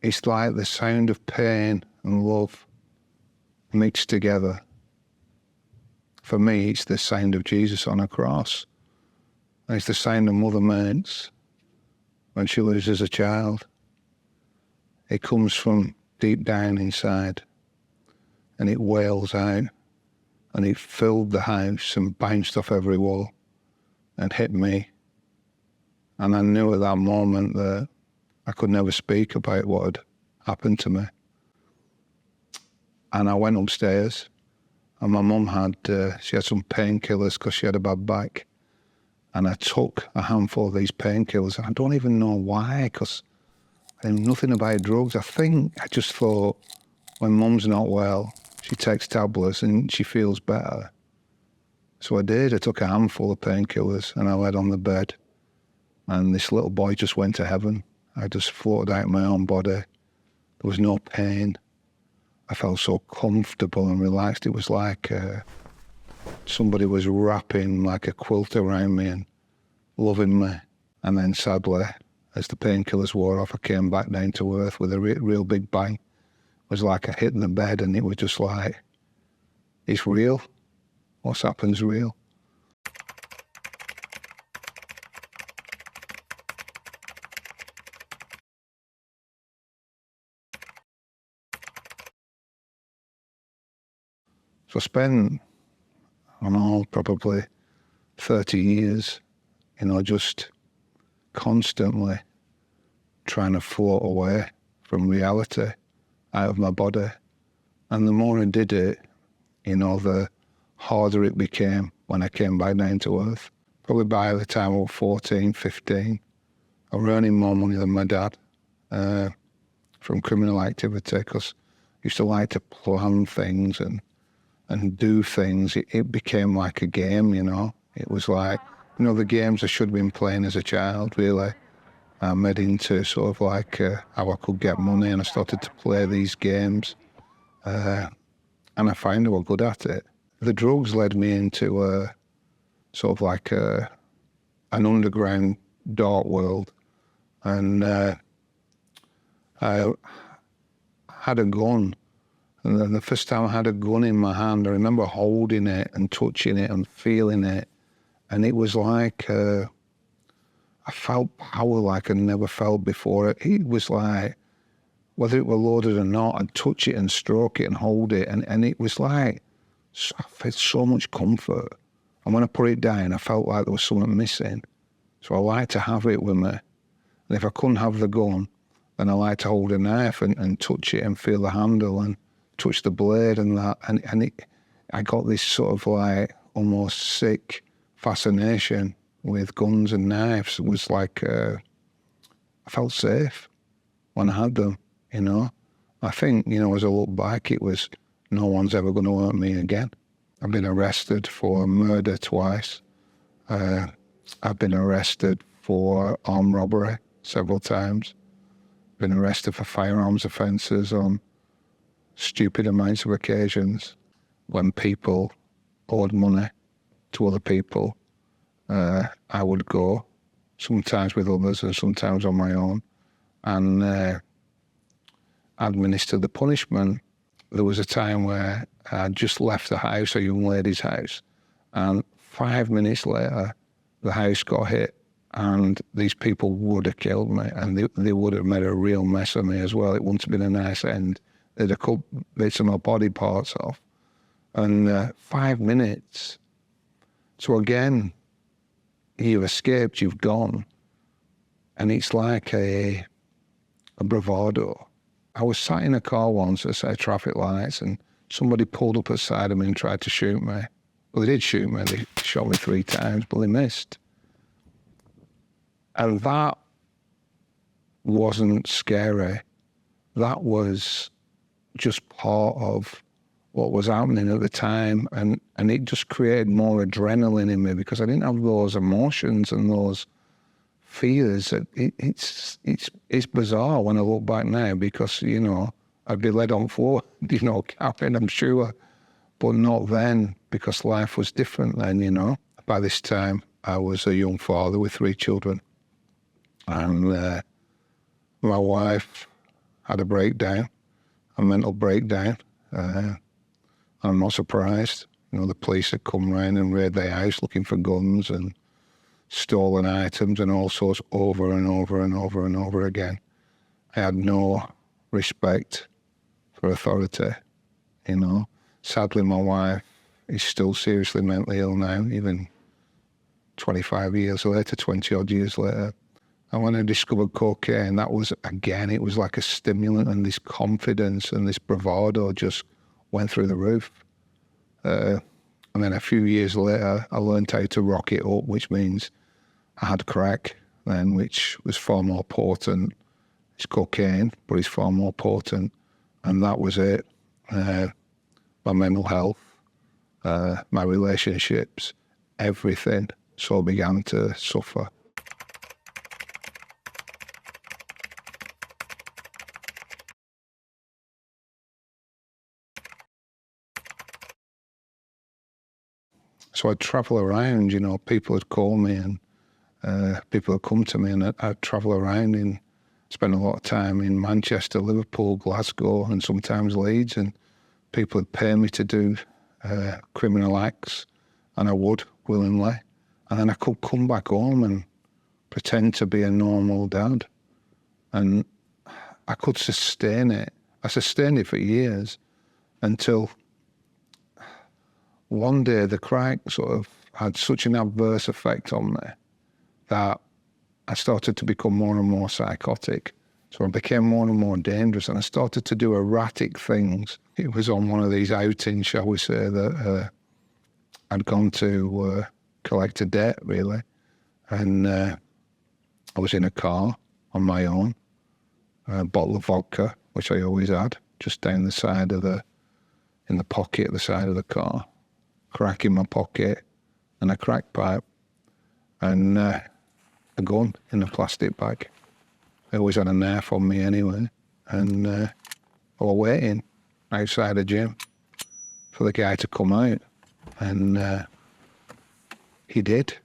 Speaker 3: It's like the sound of pain and love mixed together. For me, it's the sound of Jesus on a cross. And it's the sound of Mother makes when she loses a child. It comes from deep down inside, and it wails out, and it filled the house and bounced off every wall and hit me. And I knew at that moment that I could never speak about what had happened to me. And I went upstairs, and my mum had some painkillers because she had a bad back. And I took a handful of these painkillers. I don't even know why, because I knew nothing about drugs. I just thought, when mum's not well, she takes tablets and she feels better. So I did. I took a handful of painkillers and I laid on the bed. And this little boy just went to heaven. I just floated out of my own body. There was no pain. I felt so comfortable and relaxed. It was like somebody was wrapping like a quilt around me and loving me. And then sadly, as the painkillers wore off, I came back down to earth with a real big bang. It was like I hit the bed and it was just like, it's real. What's happened's real. So I spent, I don't know, probably 30 years, you know, just constantly trying to float away from reality, out of my body. And the more I did it, you know, the harder it became when I came back down to earth. Probably by the time I was 14, 15, I was earning more money than my dad from criminal activity, because I used to like to plan things and do things. It became like a game, you know. It was like, you know, the games I should have been playing as a child, really. I made into sort of like how I could get money, and I started to play these games. and I found I was good at it. The drugs led me into a sort of like an underground dark world, and I had a gun. And then the first time I had a gun in my hand, I remember holding it and touching it and feeling it. And it was like, I felt power like I never felt before. It was like, whether it were loaded or not, I'd touch it and stroke it and hold it. And it was like, I felt so much comfort. And when I put it down, I felt like there was something missing. So I liked to have it with me. And if I couldn't have the gun, then I liked to hold a knife and touch it and feel the handle and touch the blade and that. And I got this sort of like almost sick fascination with guns and knives. It was like, I felt safe when I had them, you know. I think, you know, as I look back, it was, no one's ever going to hurt me again. I've been arrested for murder twice. I've been arrested for armed robbery several times. Been arrested for firearms offences on stupid amounts of occasions when people owed money to other people. I would go, sometimes with others and sometimes on my own, and administer the punishment. There was a time where I just left the house, a young lady's house, and 5 minutes later, the house got hit, and these people would have killed me, and they would have made a real mess of me as well. It wouldn't have been a nice end. They'd have cut bits of my body parts off. And 5 minutes. So again, you've escaped, you've gone. And it's like a bravado. I was sat in a car once at, say, traffic lights, and somebody pulled up beside me and tried to shoot me. Well, they did shoot me. They shot me 3 times, but they missed. And that wasn't scary. That was just part of what was happening at the time, and it just created more adrenaline in me because I didn't have those emotions and those fears. It's bizarre when I look back now because, you know, I'd be led on forward, you know, capping, I'm sure, but not then because life was different then, you know. By this time, I was a young father with 3 children, and my wife had a breakdown, a mental breakdown. I'm not surprised. You know, the police had come round and raided their house looking for guns and stolen items and all sorts over and over and over and over again. I had no respect for authority, you know. Sadly, my wife is still seriously mentally ill now, even 25 years later, 20 odd years later. And when I discovered cocaine, that was, again, it was like a stimulant, and this confidence and this bravado just went through the roof. And then a few years later, I learned how to rock it up, which means I had crack then, which was far more potent. It's cocaine, but it's far more potent. And that was it. My mental health, my relationships, everything so began to suffer. So I'd travel around, you know, people would call me and people would come to me, and I'd travel around and spend a lot of time in Manchester, Liverpool, Glasgow, and sometimes Leeds, and people would pay me to do criminal acts, and I would willingly. And then I could come back home and pretend to be a normal dad, and I could sustain it. I sustained it for years until one day the crack sort of had such an adverse effect on me that I started to become more and more psychotic. So I became more and more dangerous, and I started to do erratic things. It was on one of these outings, shall we say, that I'd gone to collect a debt, really. And I was in a car on my own, a bottle of vodka, which I always had, just down the side of in the pocket at the side of the car. Crack in my pocket, and a crack pipe, and a gun in a plastic bag. I always had a knife on me anyway, and I was waiting outside a gym for the guy to come out. And he did.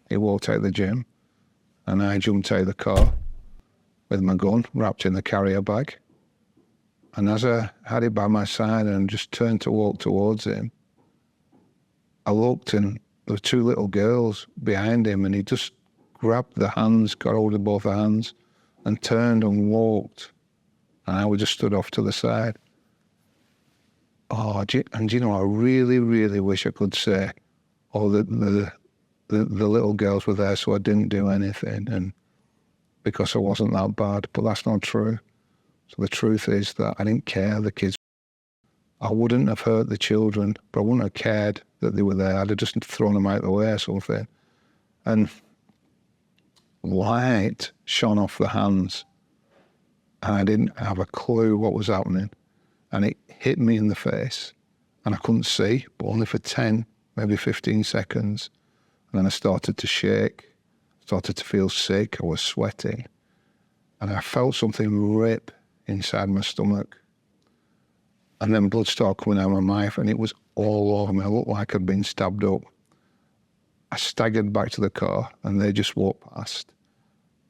Speaker 3: He walked out the gym, and I jumped out of the car with my gun wrapped in the carrier bag. And as I had it by my side and just turned to walk towards him, I looked and there were two little girls behind him, and he just grabbed the hands, got hold of both the hands, and turned and walked. And I just stood off to the side. Oh, and you know, I really, really wish I could say, oh, the little girls were there, so I didn't do anything, and because I wasn't that bad. But that's not true. So the truth is that I didn't care, the kids. I wouldn't have hurt the children, but I wouldn't have cared that they were there. I'd have just thrown them out the way or something. And light shone off the hands, and I didn't have a clue what was happening. And it hit me in the face, and I couldn't see, but only for 10, maybe 15 seconds. And then I started to shake, started to feel sick, I was sweating, and I felt something rip inside my stomach. And then blood started coming out of my mouth, and it was all over me. I looked like I'd been stabbed up. I staggered back to the car, and they just walked past.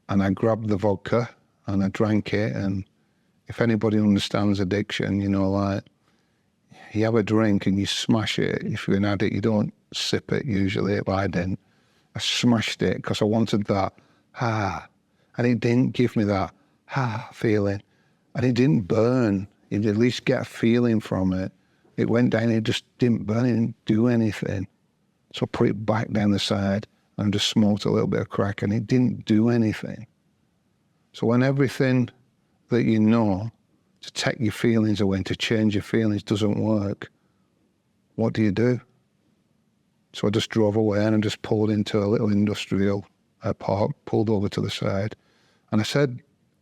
Speaker 3: And I grabbed the vodka, and I drank it, and if anybody understands addiction, you know, like, you have a drink and you smash it. If you're an addict, you don't sip it usually, but I didn't. I smashed it because I wanted that, and it didn't give me that, feeling. And it didn't burn. You'd at least get a feeling from it. It went down, it just didn't burn, it didn't do anything. So I put it back down the side and just smoked a little bit of crack, and it didn't do anything. So when everything that you know to take your feelings away and to change your feelings doesn't work, what do you do? So I just drove away and I just pulled into a little industrial park, pulled over to the side, and I said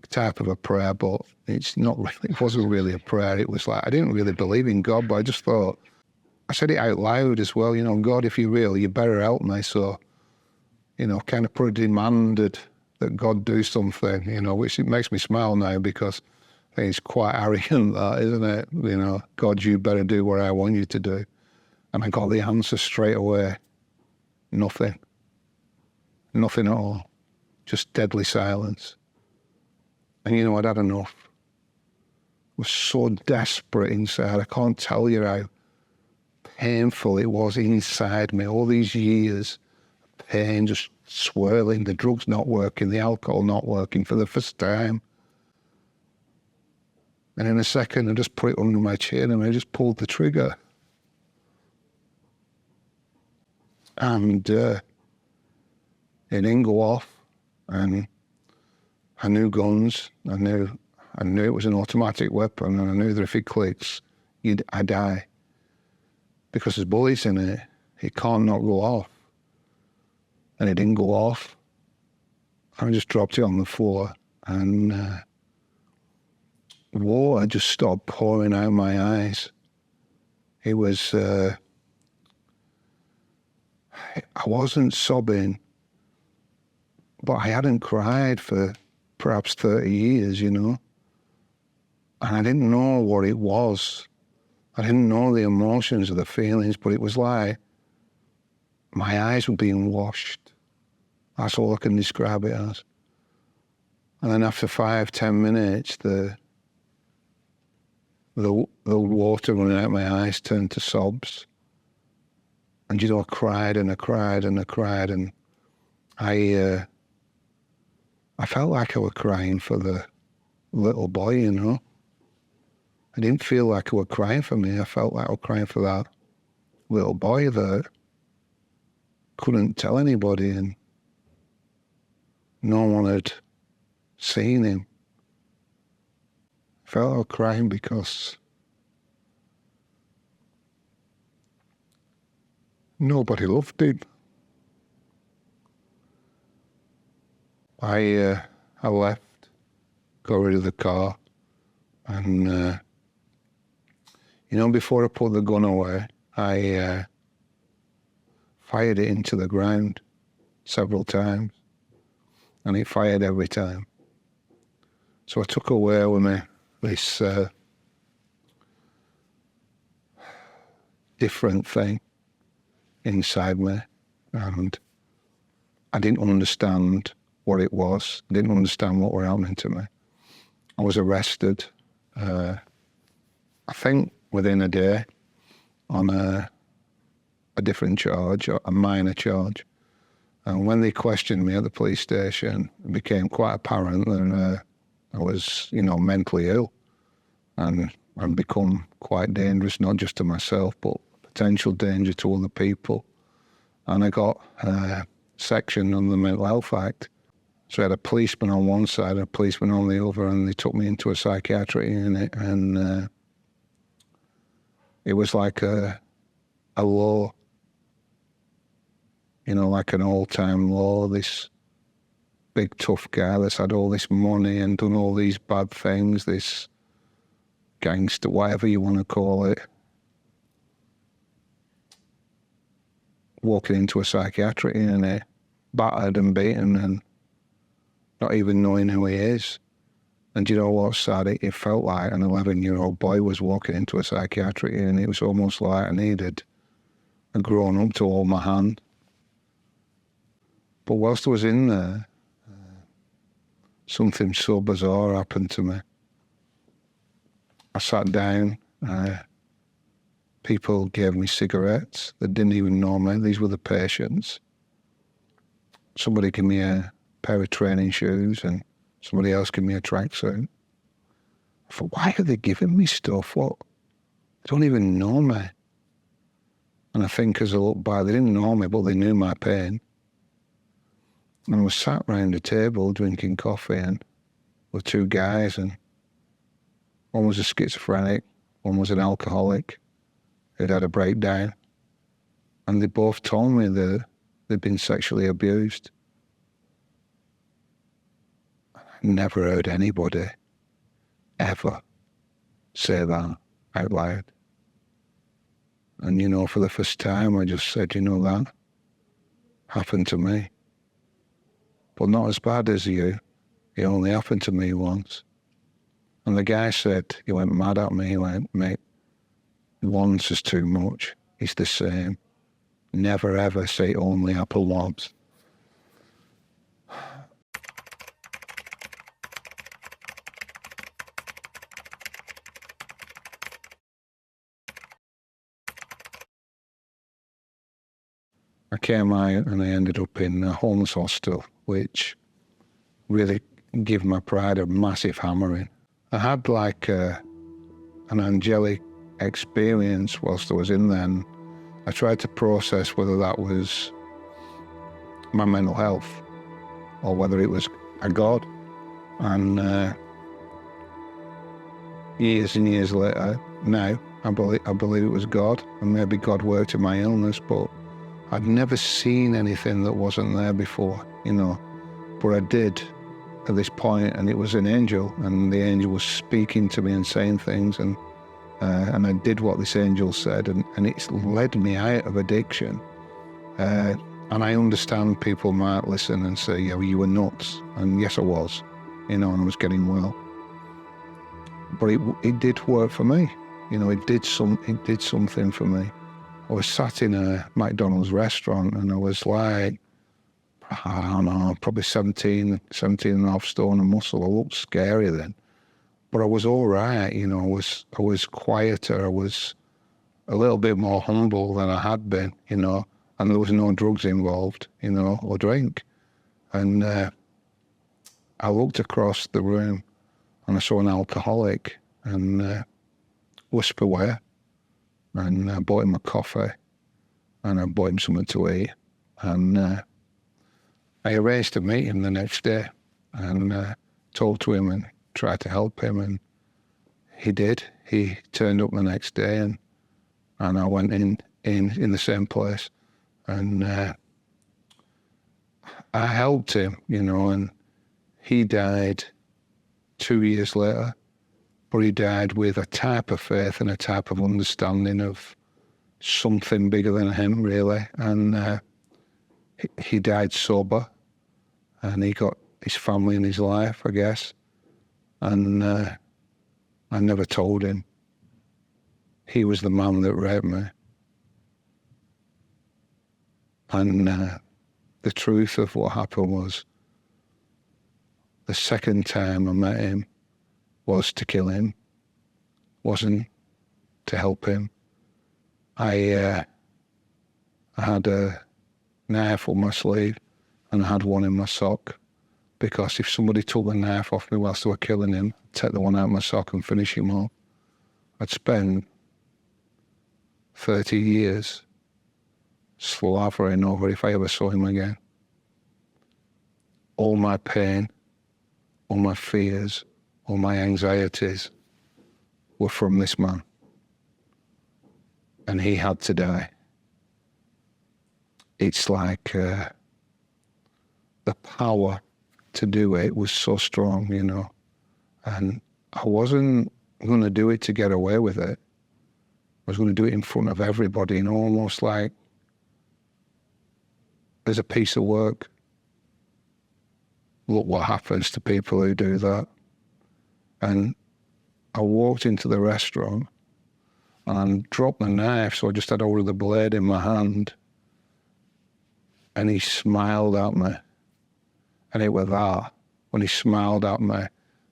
Speaker 3: type of a prayer, but it's not really, it wasn't really a prayer. It was like, I didn't really believe in God, but I just thought, I said it out loud as well, you know, God, if you're real, you better help me. So, you know, kind of put a demanded that God do something, you know, which it makes me smile now because I think it's quite arrogant, that, isn't it? You know, God, you better do what I want you to do. And I got the answer straight away. Nothing. Nothing at all. Just deadly silence. And you know, I'd had enough. I was so desperate inside. I can't tell you how painful it was inside me. All these years of pain just swirling, the drugs not working, the alcohol not working for the first time. And in a second, I just put it under my chin and I just pulled the trigger. And it didn't go off. And I knew guns. I knew it was an automatic weapon, and I knew that if it clicks, I die. Because there's bullets in it. It can't not go off. And it didn't go off. I just dropped it on the floor, and water just started pouring out my eyes. It was, I wasn't sobbing, but I hadn't cried for perhaps 30 years, you know. And I didn't know what it was. I didn't know the emotions or the feelings, but it was like my eyes were being washed. That's all I can describe it as. And then after 5-10 minutes, the water running out my eyes turned to sobs. And, you know, I cried and I cried and I cried, and I felt like I was crying for the little boy, you know. I didn't feel like I was crying for me. I felt like I was crying for that little boy that couldn't tell anybody, and no one had seen him. I felt I was crying because nobody loved him. I left, got rid of the car, and you know, before I put the gun away, I fired it into the ground several times, and it fired every time. So I took away with me this different thing inside me, and I didn't understand what it was. I didn't understand what were happening to me. I was arrested, I think within a day, on a different charge, a minor charge. And when they questioned me at the police station, it became quite apparent that I was, mentally ill and become quite dangerous, not just to myself, but potential danger to other people. And I got a section on the Mental Health Act. So I had a policeman on one side and a policeman on the other, and they took me into a psychiatric unit, and it was like a law, like an old-time law, this big tough guy that's had all this money and done all these bad things, this gangster, whatever you want to call it, walking into a psychiatric unit, battered and beaten and not even knowing who he is. And you know what's sad? It felt like an 11-year-old boy was walking into a psychiatric unit. It was almost like I needed a grown-up to hold my hand. But whilst I was in there, something so bizarre happened to me. I sat down, people gave me cigarettes that didn't even know me. These were the patients. Somebody gave me a pair of training shoes and somebody else gave me a tracksuit. I thought, why are they giving me stuff? What? They don't even know me. And I think as I look back, they didn't know me, but they knew my pain. And I was sat round a table drinking coffee and with two guys, and one was a schizophrenic, one was an alcoholic who'd had a breakdown. And they both told me that they'd been sexually abused. I never heard anybody ever say that out loud. And for the first time I just said, that happened to me. But not as bad as you. It only happened to me once. And the guy said, he went mad at me, he went, mate, once is too much. It's the same. Never ever say only happened once. I came out and I ended up in a homeless hostel, which really gave my pride a massive hammering. I had like an angelic experience whilst I was in there, and I tried to process whether that was my mental health or whether it was a God. And years and years later, now, I believe it was God, and maybe God worked in my illness, but I'd never seen anything that wasn't there before, but I did at this point, and it was an angel, and the angel was speaking to me and saying things, and I did what this angel said, and it's led me out of addiction. And I understand people might listen and say, yeah, well, you were nuts, and yes, I was, and I was getting well. But it did work for me, it did something for me. I was sat in a McDonald's restaurant and I was like, I don't know, probably 17 and a half stone of muscle. I looked scary then, but I was all right. I was quieter. I was a little bit more humble than I had been, and there was no drugs involved, or drink. And I looked across the room and I saw an alcoholic and whisper where. And I bought him a coffee and I bought him something to eat. And I arranged to meet him the next day and talked to him and tried to help him. And he did. He turned up the next day and I went in the same place. And I helped him, and he died 2 years later. But he died with a type of faith and a type of understanding of something bigger than him, really. And he died sober, and he got his family and his life, I guess. And I never told him. He was the man that raped me, And the truth of what happened was, the second time I met him was to kill him, wasn't to help him. I had a knife on my sleeve and I had one in my sock, because if somebody took the knife off me whilst they were killing him, I'd take the one out of my sock and finish him off. I'd spent 30 years slavering over if I ever saw him again. All my pain, all my fears, all my anxieties were from this man. And he had to die. It's like the power to do it was so strong, you know. And I wasn't going to do it to get away with it. I was going to do it in front of everybody, and almost like there's a piece of work. Look what happens to people who do that. And I walked into the restaurant and dropped the knife, so I just had hold of the blade in my hand. And he smiled at me. And it was that. When he smiled at me,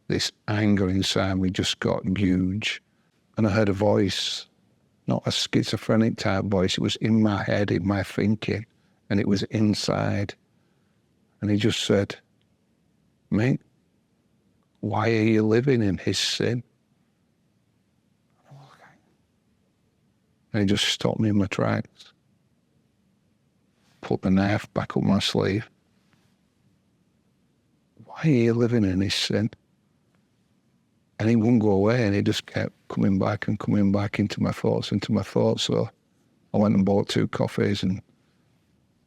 Speaker 3: this anger inside me just got huge. And I heard a voice, not a schizophrenic type voice, it was in my head, in my thinking, and it was inside. And he just said, "Mick, why are you living in his sin?" And he just stopped me in my tracks. Put the knife back up my sleeve. Why are you living in his sin? And he wouldn't go away, and he just kept coming back and coming back into my thoughts. So I went and bought 2 coffees and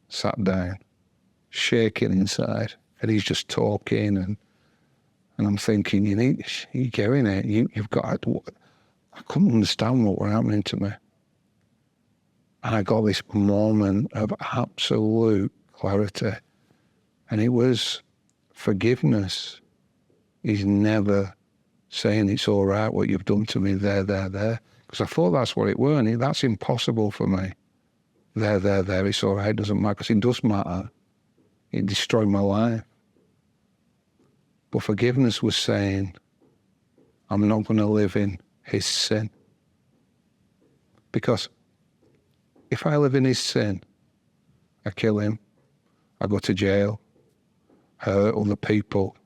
Speaker 3: sat down, shaking inside. And he's just talking, and I'm thinking, you're getting it. You've got to, I couldn't understand what was happening to me. And I got this moment of absolute clarity. And it was forgiveness. He's never saying it's all right what you've done to me, there. Because I thought that's what it were, and that's impossible for me. There, it's all right, it doesn't matter, because it does matter. It destroyed my life. But forgiveness was saying, I'm not going to live in his sin. Because if I live in his sin, I kill him, I go to jail, hurt other people,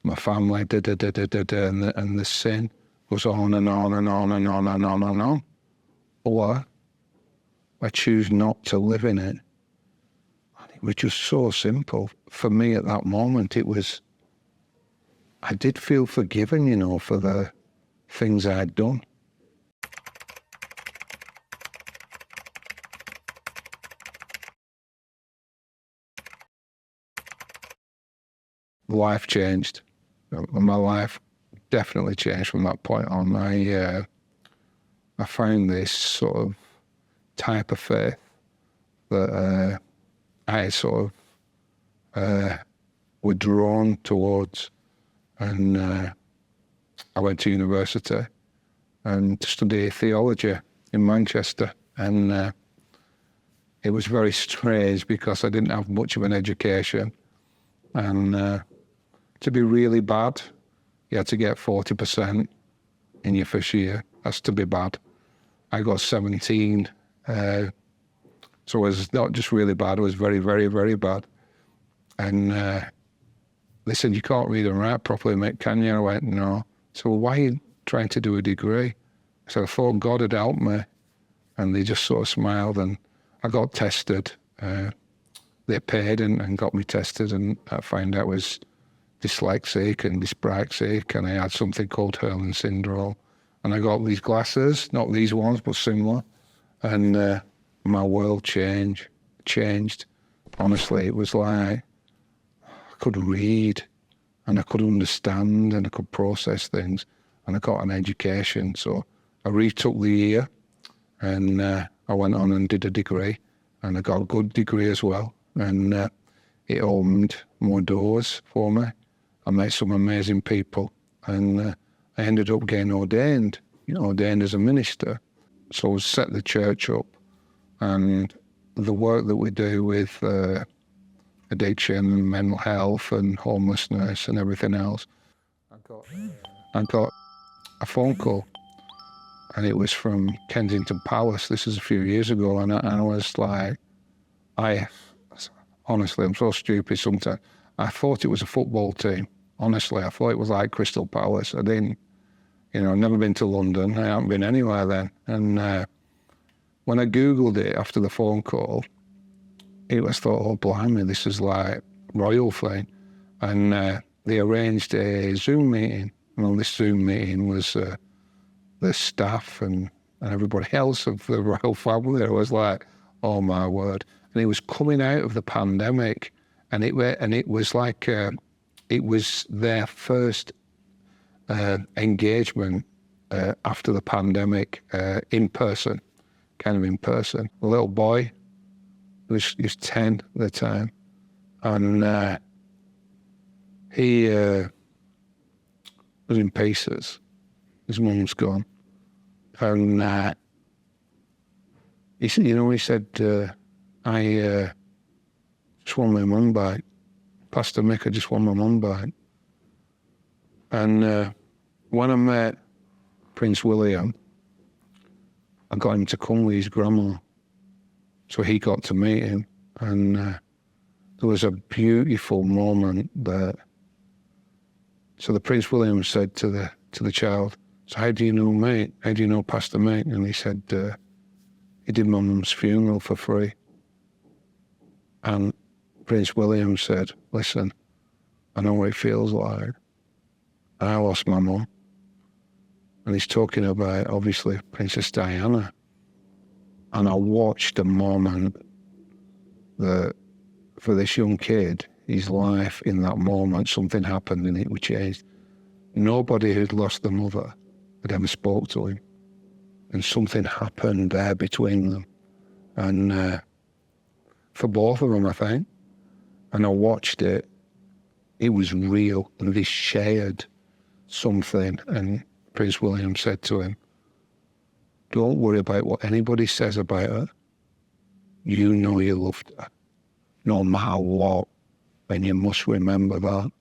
Speaker 3: my family, and the sin goes on and on and on and on and on and on. Or I choose not to live in it. And it was just so simple. For me at that moment, it was, I did feel forgiven, you know, for the things I'd done. Life changed. My life definitely changed from that point on. I found this sort of type of faith that I sort of were drawn towards. And I went to university and studied theology in Manchester. And it was very strange because I didn't have much of an education. And to be really bad, you had to get 40% in your first year. That's to be bad. I got 17. So it was not just really bad, it was very, very, very bad. And they said, you can't read and write properly, mate, can you? I went, no. So why are you trying to do a degree? So I thought God had helped me. And they just sort of smiled, and I got tested. They paid and got me tested, and I found out I was dyslexic and dyspraxic, and I had something called Hurling syndrome. And I got these glasses, not these ones, but similar. And my world changed. Honestly, it was like I could read and I could understand and I could process things, and I got an education. So I retook the year, and I went on and did a degree, and I got a good degree as well. And it opened more doors for me. I met some amazing people, and I ended up getting ordained as a minister. So I set the church up, and the work that we do with addiction and mental health and homelessness and everything else, I got a phone call, and it was from Kensington Palace. This is a few years ago, and I was like, honestly, I'm so stupid sometimes. I thought it was a football team. Honestly, I thought it was like Crystal Palace. I didn't, I've never been to London. I haven't been anywhere then. And when I Googled it after the phone call, it was thought, oh, blimey, this is like royal thing. And they arranged a Zoom meeting. And on this Zoom meeting was the staff and everybody else of the royal family. I was like, oh my word. And it was coming out of the pandemic, and it was like, it was their first engagement after the pandemic, in person, kind of in person. A little boy, he was 10 at the time, and he was in pieces. His mum's gone. And he said, he said, I just won my mum back. Pastor Mick, I just won my mum back. And when I met Prince William, I got him to come with his grandma. So he got to meet him. And there was a beautiful moment there. So the Prince William said to the child, so how do you know me? How do you know Pastor Mick? And he said, he did my mum's funeral for free. And Prince William said, listen, I know what it feels like. I lost my mum. And he's talking about, obviously, Princess Diana. And I watched a moment that, for this young kid, his life in that moment, something happened and it was changed. Nobody who'd lost their mother had ever spoke to him. And something happened there between them. And for both of them, I think. And I watched it. It was real. And they shared something. And Prince William said to him, don't worry about what anybody says about her. You know you loved her, no matter what. And you must remember that.